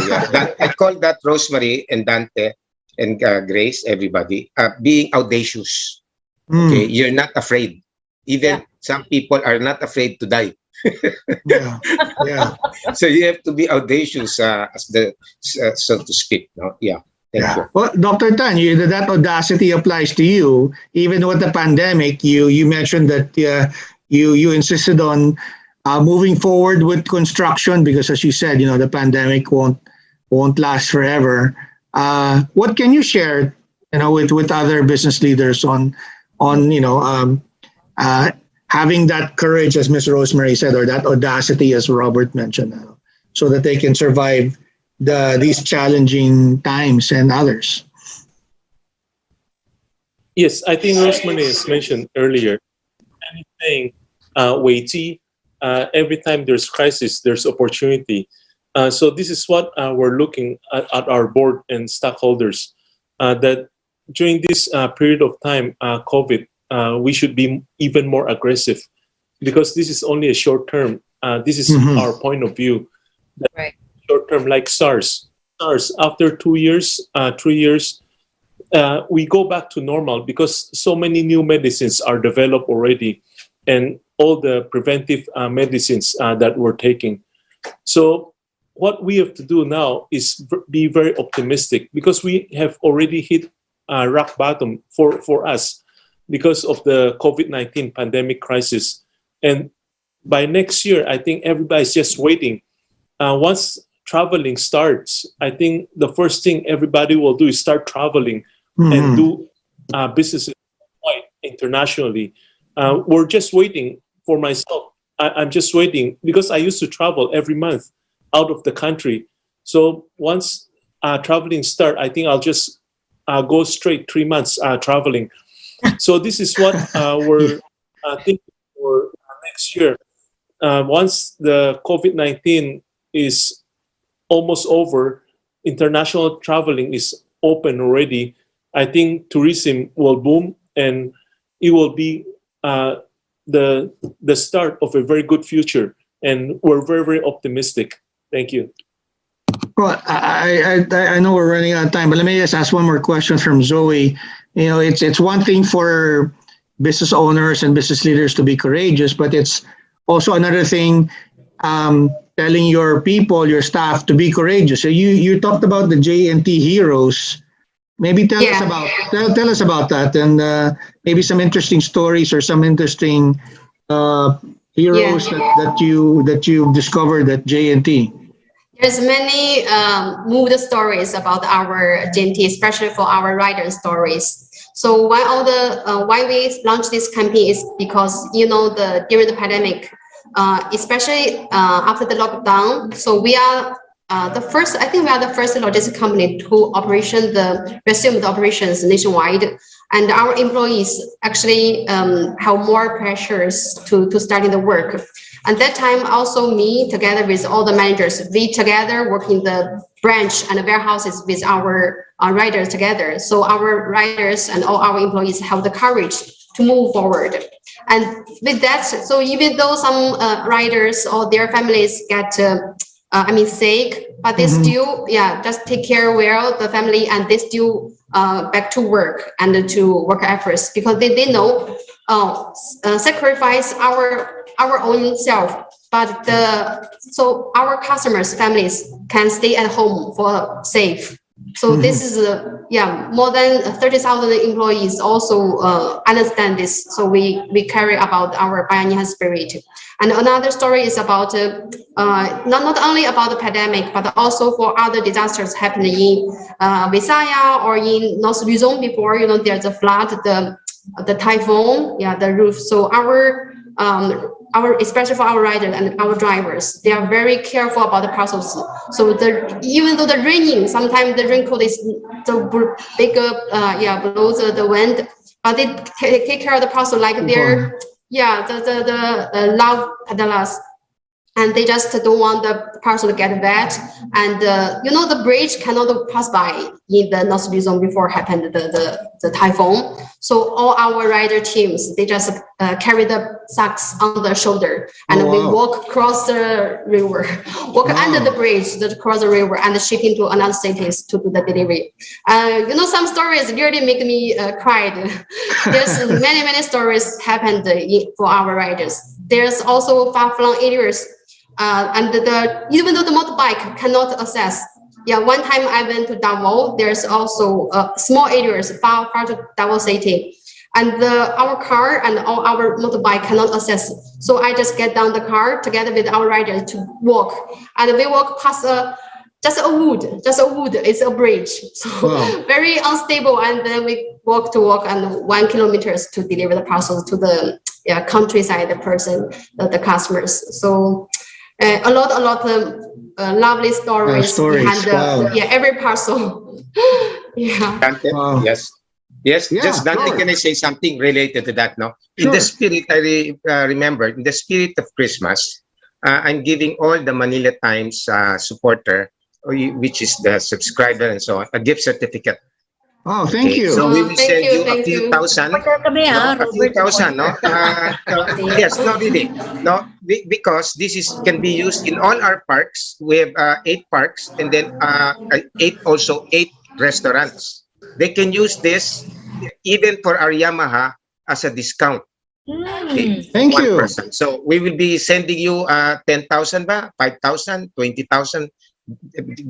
I call that, Rosemary and Dante and Grace, everybody, being audacious. Okay, Mm. you're not afraid. Even some people are not afraid to die. Yeah. Yeah. So you have to be audacious, so to speak. No? Yeah. Thank you. Well, Dr. Tan, that audacity applies to you. Even with the pandemic, you mentioned that you insisted on moving forward with construction because, as you said, the pandemic won't last forever. What can you share, with other business leaders on having that courage, as Ms. Rosemary said, or that audacity, as Robert mentioned, so that they can survive these challenging times and others? Yes, I think Rosemary has mentioned earlier, anything weighty, every time there's crisis, there's opportunity. So this is what we're looking at our board and stockholders, that during this period of time, COVID, we should be even more aggressive, because this is only a short term. This is Mhm. our point of view. Right. Short term, like SARS. After 2 years, 3 years, we go back to normal because so many new medicines are developed already, and all the preventive medicines that we're taking. So what we have to do now is be very optimistic, because we have already hit rock bottom for us because of the COVID-19 pandemic crisis. And by next year, I think everybody's just waiting. Once traveling starts, I think the first thing everybody will do is start traveling and Mhm. do businesses internationally. We're just waiting for myself. I'm just waiting because I used to travel every month out of the country. So once traveling start, I think I'll just go straight 3 months traveling. So this is what we're thinking for next year. Once the COVID-19 is almost over, international traveling is open already. I think tourism will boom, and it will be the start of a very good future, and we're very, very optimistic. Thank you. Well, I know we're running out of time, but let me just ask one more question from Zoe. You know, it's one thing for business owners and business leaders to be courageous, but it's also another thing telling your people, your staff, to be courageous. So you talked about the JNT heroes. Maybe tell us about that, and maybe some interesting stories or some interesting heroes that you discovered at JNT. There's many moved stories about our JNT, especially for our rider stories. So why we launched this campaign is because, you know, during the pandemic, especially after the lockdown. So we are the first logistics company to resume the operations nationwide. And our employees actually have more pressures to starting the work. And that time, also me, together with all the managers, we together work in the branch and the warehouses with our riders together. So our riders and all our employees have the courage to move forward. And with that, so even though some riders or their families get sick, but they still just take care well the family, and they still back to work and to work efforts, because they know sacrifice our own self, but so our customers' families can stay at home for safe. So this is more than 30,000 employees also understand this. So we care about our pioneer spirit. And another story is about not only about the pandemic, but also for other disasters happening in Visaya or in North Luzon before. You know, there's a flood, the typhoon, the roof. So our especially for our riders and our drivers, they are very careful about the parcels. So even though the raining, sometimes the raincoat is so bigger, blows the wind, but they take care of the parcel like they're the love pedalas. And they just don't want the parcel to get wet. And the bridge cannot pass by in the North Luzon before happened the typhoon. So all our rider teams, they just carry the sacks on their shoulder, and we walk across the river, under the bridge, across the river, and ship into another cities to do the delivery. Some stories really make me cry. There's many stories happened for our riders. There's also far-flung areas. And even though the motorbike cannot access, one time I went to Davao. There's also small areas far to Davao City, and our car and all our motorbike cannot access. So I just get down the car together with our riders to walk, and we walk past just a wood. It's a bridge, so very unstable. And then we walk and 1 kilometer to deliver the parcels to the countryside, the person, the customers. So. A lot of lovely stories behind every parcel. Dante, yes. Just Dante, can I say something related to that? No, in the spirit, I remember in the spirit of Christmas, I'm giving all the Manila Times supporter, which is the subscriber and so on, a gift certificate. Oh, thank you. So we will send you a few thousand. A few thousand, no? Yes, no, really. No, because this can be used in all our parks. We have 8 parks, and then 8 restaurants. They can use this even for our Yamaha as a discount. Okay, thank you. Person. So we will be sending you 10,000 ba, 5,000, 20,000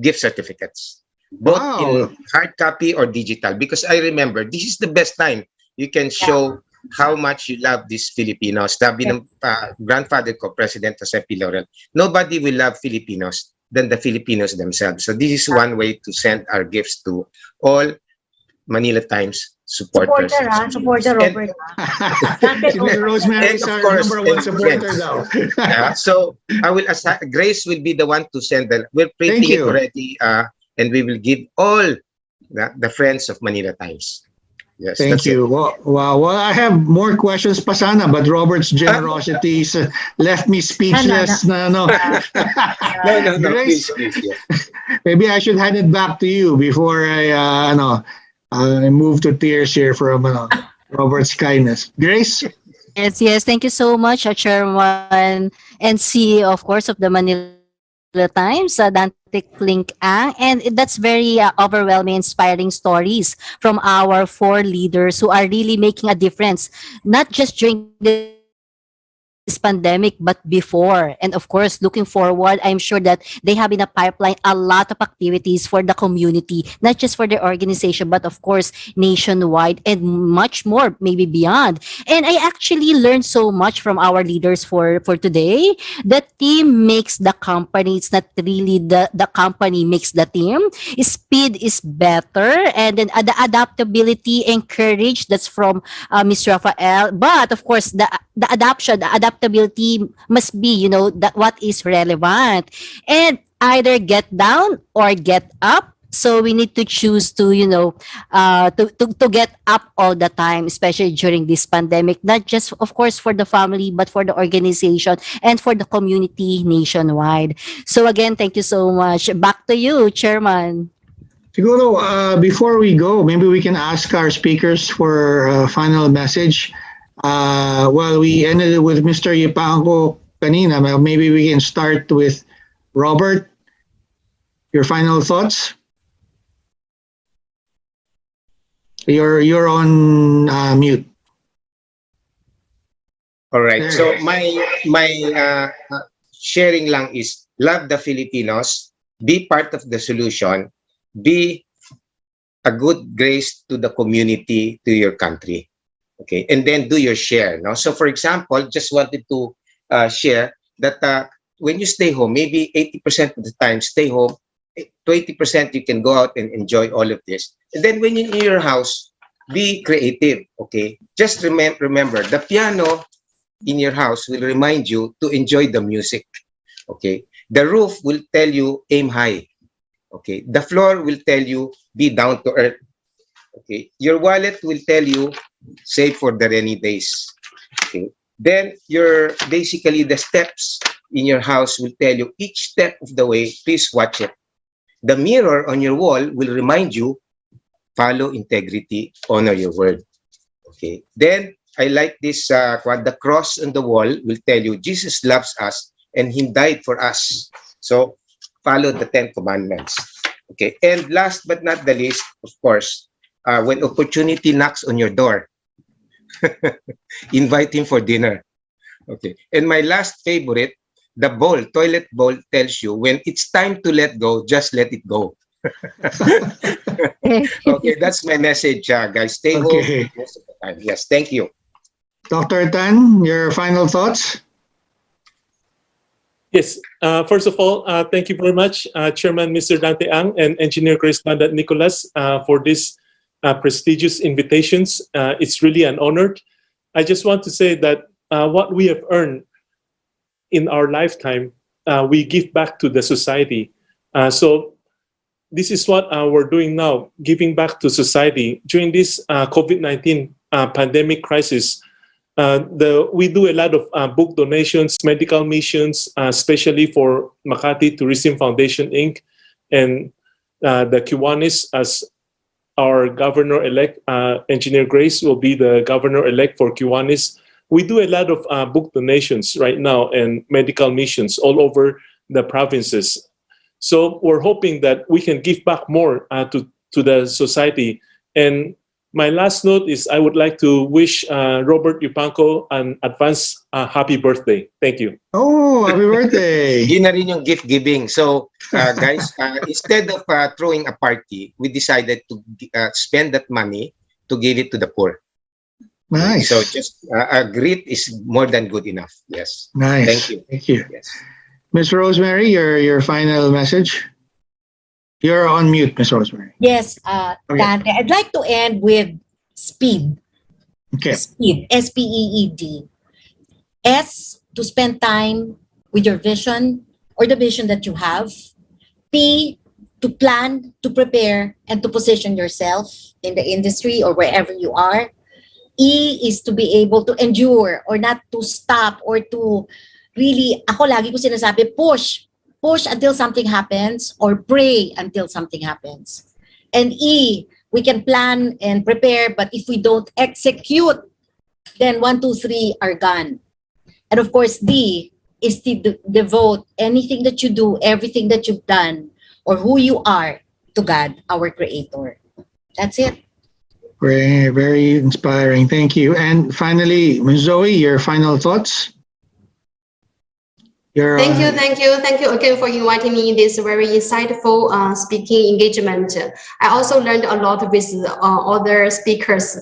gift certificates. Both in hard copy or digital, because I remember this is the best time you can show how much you love these Filipinos. Sabi ng grandfather ko, President Jose P. Laurel, nobody will love Filipinos than the Filipinos themselves. So this is one way to send our gifts to all Manila Times supporters. Supporter Robert. Rosemary is our #1 supporter now. So I will Grace will be the one to send them. We're printing it already. And we will give all the friends of Manila Times. Yes, thank you. Well, I have more questions pa sana, but Robert's generosity left me speechless. No. Grace, please, yes. Maybe I should hand it back to you before I move to tears here from Robert's kindness. Grace? Yes, yes. Thank you so much, Chairman and CEO, of course, of the Manila Times, Dante Klink Ang. And that's very overwhelming, inspiring stories from our four leaders who are really making a difference, not just during this pandemic, but before. And of course, looking forward, I'm sure that they have in a pipeline a lot of activities for the community, not just for their organization, but of course, nationwide and much more, maybe beyond. And I actually learned so much from our leaders for today. The team makes the company. It's not really the company makes the team. Speed is better. And then the adaptability and courage, that's from Ms. Rafael. But of course, the adaptability must be, that what is relevant. And either get down or get up. So we need to choose to, to get up all the time, especially during this pandemic, not just, of course, for the family, but for the organization and for the community nationwide. So again, thank you so much. Back to you, Chairman. Siguro, before we go, maybe we can ask our speakers for a final message. Well, we ended with Mr. Yupango kanina. Maybe we can start with Robert. Your final thoughts? You're on mute. All right. So my sharing lang is love the Filipinos, be part of the solution, be a good grace to the community, to your country. Okay, and then do your share. No, so for example, just wanted to share that when you stay home, maybe 80% of the time stay home, 20% you can go out and enjoy all of this. And then when you're in your house, be creative. Okay, just remember the piano in your house will remind you to enjoy the music. Okay, the roof will tell you aim high. Okay, the floor will tell you be down to earth. Okay, your wallet will tell you save for the rainy days. Okay, then basically the steps in your house will tell you each step of the way, please watch it. The mirror on your wall will remind you follow integrity, honor your word. Okay, then I like this the cross on the wall will tell you Jesus loves us and he died for us. So follow the 10 commandments. Okay, and last but not the least, of course, when opportunity knocks on your door, invite him for dinner. Okay, and my last favorite, the bowl, toilet bowl tells you when it's time to let go, just let it go. Okay, that's my message, guys. Stay home most of the time. Yes, thank you. Dr. Tan, your final thoughts? Yes. First of all, thank you very much, Chairman Mr. Dante Ang and Engineer Grace Banda Nicolas for this prestigious invitations. It's really an honor. I just want to say that what we have earned in our lifetime, we give back to the society. So this is what we're doing now, giving back to society. During this COVID-19 pandemic crisis, we do a lot of book donations, medical missions, especially for Makati Tourism Foundation, Inc. and the Kiwanis, as our governor-elect, Engineer Grace, will be the governor-elect for Kiwanis. We do a lot of book donations right now and medical missions all over the provinces. So we're hoping that we can give back more to the society. And my last note is I would like to wish Robert Yupanco an advance happy birthday. Thank you. Oh, happy birthday. Yun na rin yung gift giving. So, guys, instead of throwing a party, we decided to spend that money to give it to the poor. Nice. So just a greet is more than good enough. Yes. Nice. Thank you. Thank you. Yes. Ms. Rosemary, your final message? You're on mute, Ms. Rosemary. Yes, Okay. Dante, I'd like to end with speed. Okay. Speed, S-P-E-E-D. S, to spend time with your vision or the vision that you have. P, to plan, to prepare, and to position yourself in the industry or wherever you are. E is to be able to endure or not to stop or to really, ako lagi ko sinasabi, push until something happens or pray until something happens. And E, we can plan and prepare, but if we don't execute, then 1, 2, 3 are gone. And of course, D is to devote anything that you do, everything that you've done, or who you are to God, our Creator. That's it. Very, very inspiring. Thank you. And finally, Ms. Zoe, your final thoughts? Thank you again for inviting me in this very insightful speaking engagement. I also learned a lot with other speakers.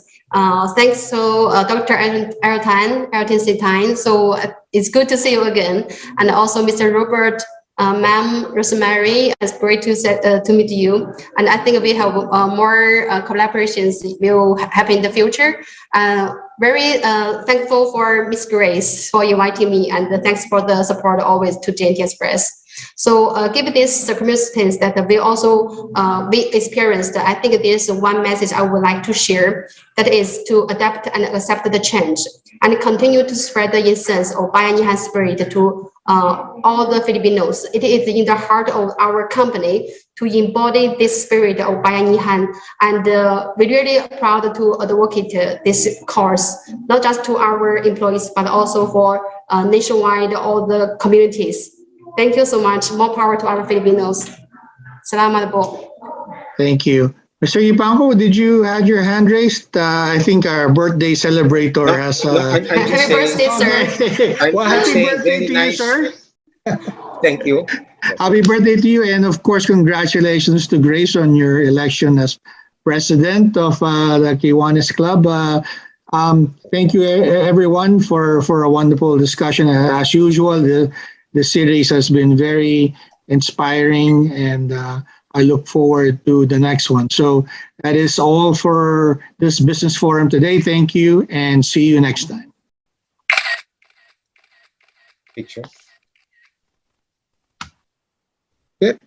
Thanks to Dr. Elton C. So it's good to see you again. And also Mr. Robert, Ma'am Rosemary, it's great to meet you. And I think we have more collaborations will happen in the future. Very thankful for Miss Grace for inviting me, and thanks for the support always to JNT Express. So given this circumstance that we also we experienced, I think there's one message I would like to share, that is to adapt and accept the change and continue to spread the essence of Bayanihan spirit to all the Filipinos. It is in the heart of our company to embody this spirit of Bayanihan, and we're really proud to advocate this cause, not just to our employees, but also for nationwide, all the communities. Thank you so much. More power to our Filipinos. Salamat po. Thank you. Mr. Yupanco, did you have your hand raised? I think our birthday celebrator has... I'm just Happy birthday, saying, sir. Well, just happy saying, birthday very to you, nice. sir. Thank you. Happy birthday to you. And of course, congratulations to Grace on your election as president of the Kiwanis Club. Thank you, everyone, for a wonderful discussion. As usual, the series has been very inspiring, and I look forward to the next one. So that is all for this business forum today. Thank you, and see you next time. Picture. Good.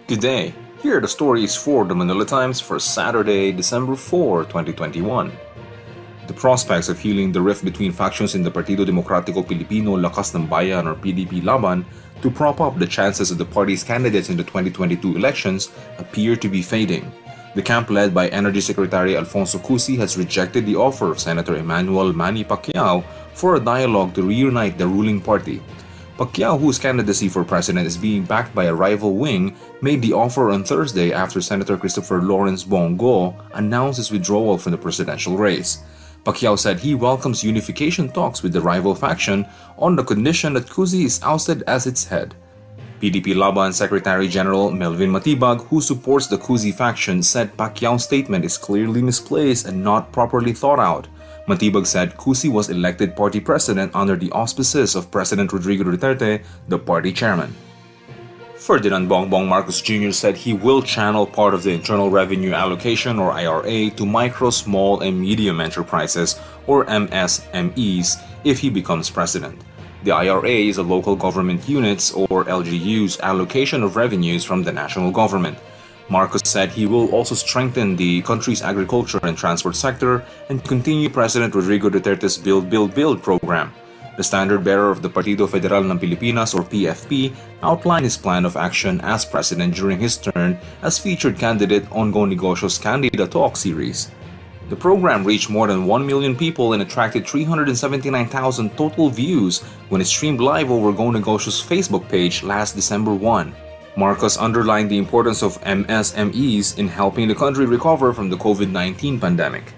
Good day. Here are the stories for the Manila Times for Saturday, December 4, 2021. The prospects of healing the rift between factions in the Partido Demokratiko Pilipino Lakas ng Bayan or PDP Laban to prop up the chances of the party's candidates in the 2022 elections appear to be fading. The camp led by Energy Secretary Alfonso Cusi has rejected the offer of Senator Emmanuel Manny Pacquiao for a dialogue to reunite the ruling party. Pacquiao, whose candidacy for president is being backed by a rival wing, made the offer on Thursday after Senator Christopher Lawrence Bongo announced his withdrawal from the presidential race. Pacquiao said he welcomes unification talks with the rival faction on the condition that Cusi is ousted as its head. PDP Laban Secretary General Melvin Matibag, who supports the Cusi faction, said Pacquiao's statement is clearly misplaced and not properly thought out. Matibag said Cusi was elected party president under the auspices of President Rodrigo Duterte, the party chairman. Ferdinand Bongbong Marcos Jr. said he will channel part of the Internal Revenue Allocation or IRA to micro, small, and medium enterprises or MSMEs if he becomes president. The IRA is a local government units or LGU's allocation of revenues from the national government. Marcos said he will also strengthen the country's agriculture and transport sector and continue President Rodrigo Duterte's Build, Build, Build program. The standard bearer of the Partido Federal ng Pilipinas or PFP outlined his plan of action as president during his turn as featured candidate on Go Negocios Candida Talk series. The program reached more than 1 million people and attracted 379,000 total views when it streamed live over Go Negocios' Facebook page last December 1. Marcos underlined the importance of MSMEs in helping the country recover from the COVID-19 pandemic.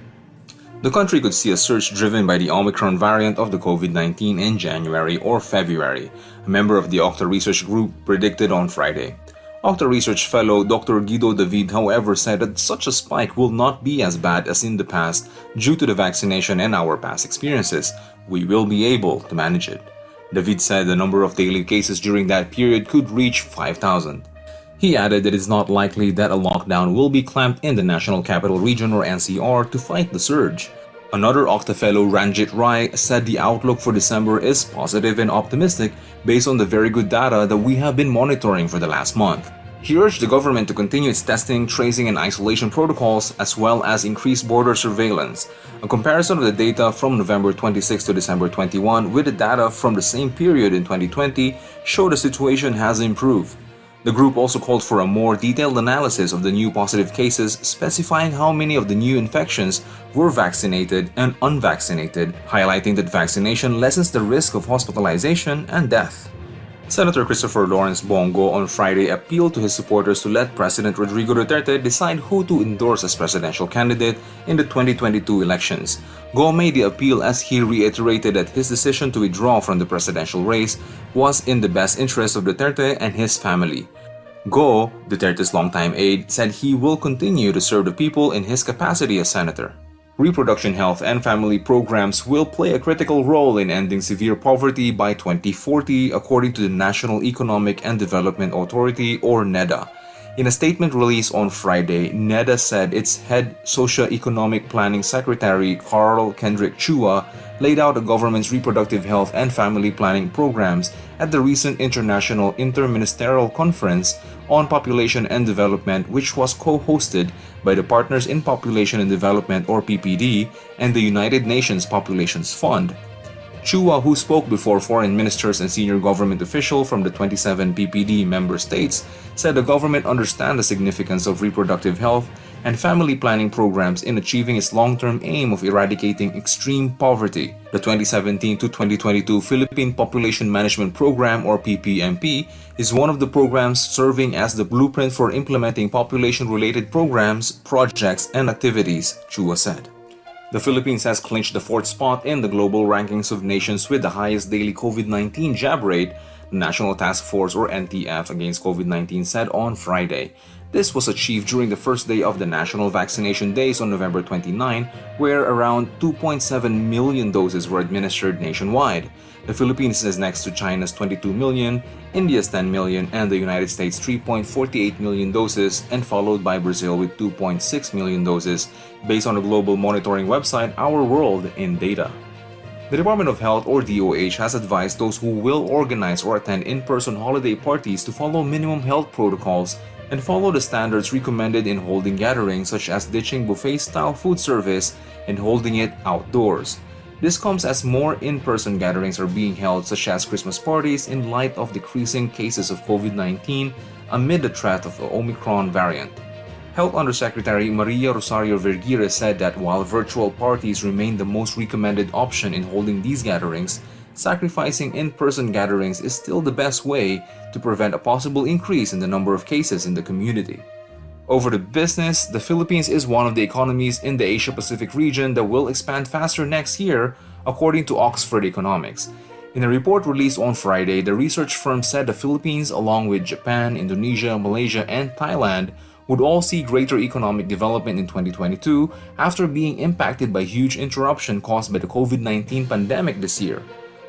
The country could see a surge driven by the Omicron variant of the COVID-19 in January or February, a member of the Octa Research Group predicted on Friday. Octa Research fellow Dr. Guido David, however, said that such a spike will not be as bad as in the past due to the vaccination and our past experiences. We will be able to manage it. David said the number of daily cases during that period could reach 5,000. He added that it's not likely that a lockdown will be clamped in the National Capital Region or NCR to fight the surge. Another Octa fellow, Ranjit Rai, said the outlook for December is positive and optimistic based on the very good data that we have been monitoring for the last month. He urged the government to continue its testing, tracing, and isolation protocols as well as increase border surveillance. A comparison of the data from November 26 to December 21 with the data from the same period in 2020 showed the situation has improved. The group also called for a more detailed analysis of the new positive cases, specifying how many of the new infections were vaccinated and unvaccinated, highlighting that vaccination lessens the risk of hospitalization and death. Senator Christopher Lawrence Bongo on Friday appealed to his supporters to let President Rodrigo Duterte decide who to endorse as presidential candidate in the 2022 elections. Go made the appeal as he reiterated that his decision to withdraw from the presidential race was in the best interest of Duterte and his family. Go, Duterte's longtime aide, said he will continue to serve the people in his capacity as senator. Reproduction health and family programs will play a critical role in ending severe poverty by 2040, according to the National Economic and Development Authority, or NEDA. In a statement released on Friday, NEDA said its head socio-economic planning secretary, Carl Kendrick Chua, laid out the government's reproductive health and family planning programs at the recent International Interministerial Conference on Population and Development, which was co-hosted by the Partners in Population and Development or PPD and the United Nations Populations Fund. Chua, who spoke before foreign ministers and senior government officials from the 27 PPD member states, said the government understands the significance of reproductive health and family planning programs in achieving its long-term aim of eradicating extreme poverty. The 2017 to 2022 Philippine Population Management Program or PPMP is one of the programs serving as the blueprint for implementing population-related programs, projects, and activities, Chua said. The Philippines has clinched the fourth spot in the global rankings of nations with the highest daily COVID-19 jab rate, the National Task Force or NTF against COVID-19 said on Friday. This was achieved during the first day of the National Vaccination Days on November 29, where around 2.7 million doses were administered nationwide. The Philippines is next to China's 22 million, India's 10 million, and the United States 3.48 million doses, and followed by Brazil with 2.6 million doses, based on the global monitoring website Our World in Data. The Department of Health or DOH has advised those who will organize or attend in-person holiday parties to follow minimum health protocols and follow the standards recommended in holding gatherings, such as ditching buffet-style food service and holding it outdoors. This comes as more in-person gatherings are being held, such as Christmas parties, in light of decreasing cases of COVID-19 amid the threat of the Omicron variant. Health Undersecretary Maria Rosario Vergire said that while virtual parties remain the most recommended option in holding these gatherings, sacrificing in-person gatherings is still the best way to prevent a possible increase in the number of cases in the community. Over to business, the Philippines is one of the economies in the Asia-Pacific region that will expand faster next year, according to Oxford Economics. In a report released on Friday, the research firm said the Philippines, along with Japan, Indonesia, Malaysia, and Thailand, would all see greater economic development in 2022 after being impacted by huge interruption caused by the COVID-19 pandemic this year.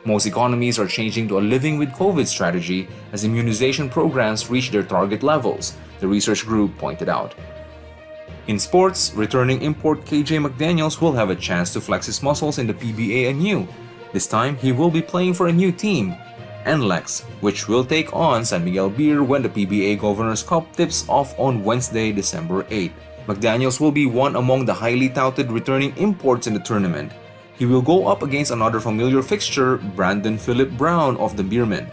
Most economies are changing to a living with COVID strategy as immunization programs reach their target levels, the research group pointed out. In sports, returning import KJ McDaniels will have a chance to flex his muscles in the PBA anew. This time, he will be playing for a new team, NLEX, which will take on San Miguel Beer when the PBA Governors Cup tips off on Wednesday, December 8. McDaniels will be one among the highly touted returning imports in the tournament. He will go up against another familiar fixture, Brandon Philip Brown of the Beermen.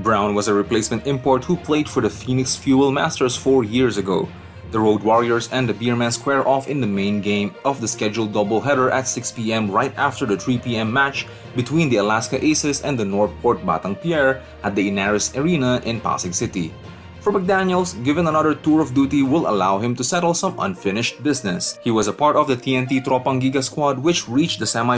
Brown was a replacement import who played for the Phoenix Fuel Masters 4 years ago. The Road Warriors and the Beermen square off in the main game of the scheduled doubleheader at 6 p.m. right after the 3 p.m. match between the Alaska Aces and the Northport Batang Pier at the Inaris Arena in Pasig City. For McDaniels, given another tour of duty will allow him to settle some unfinished business. He was a part of the TNT Tropang Giga squad which reached the semi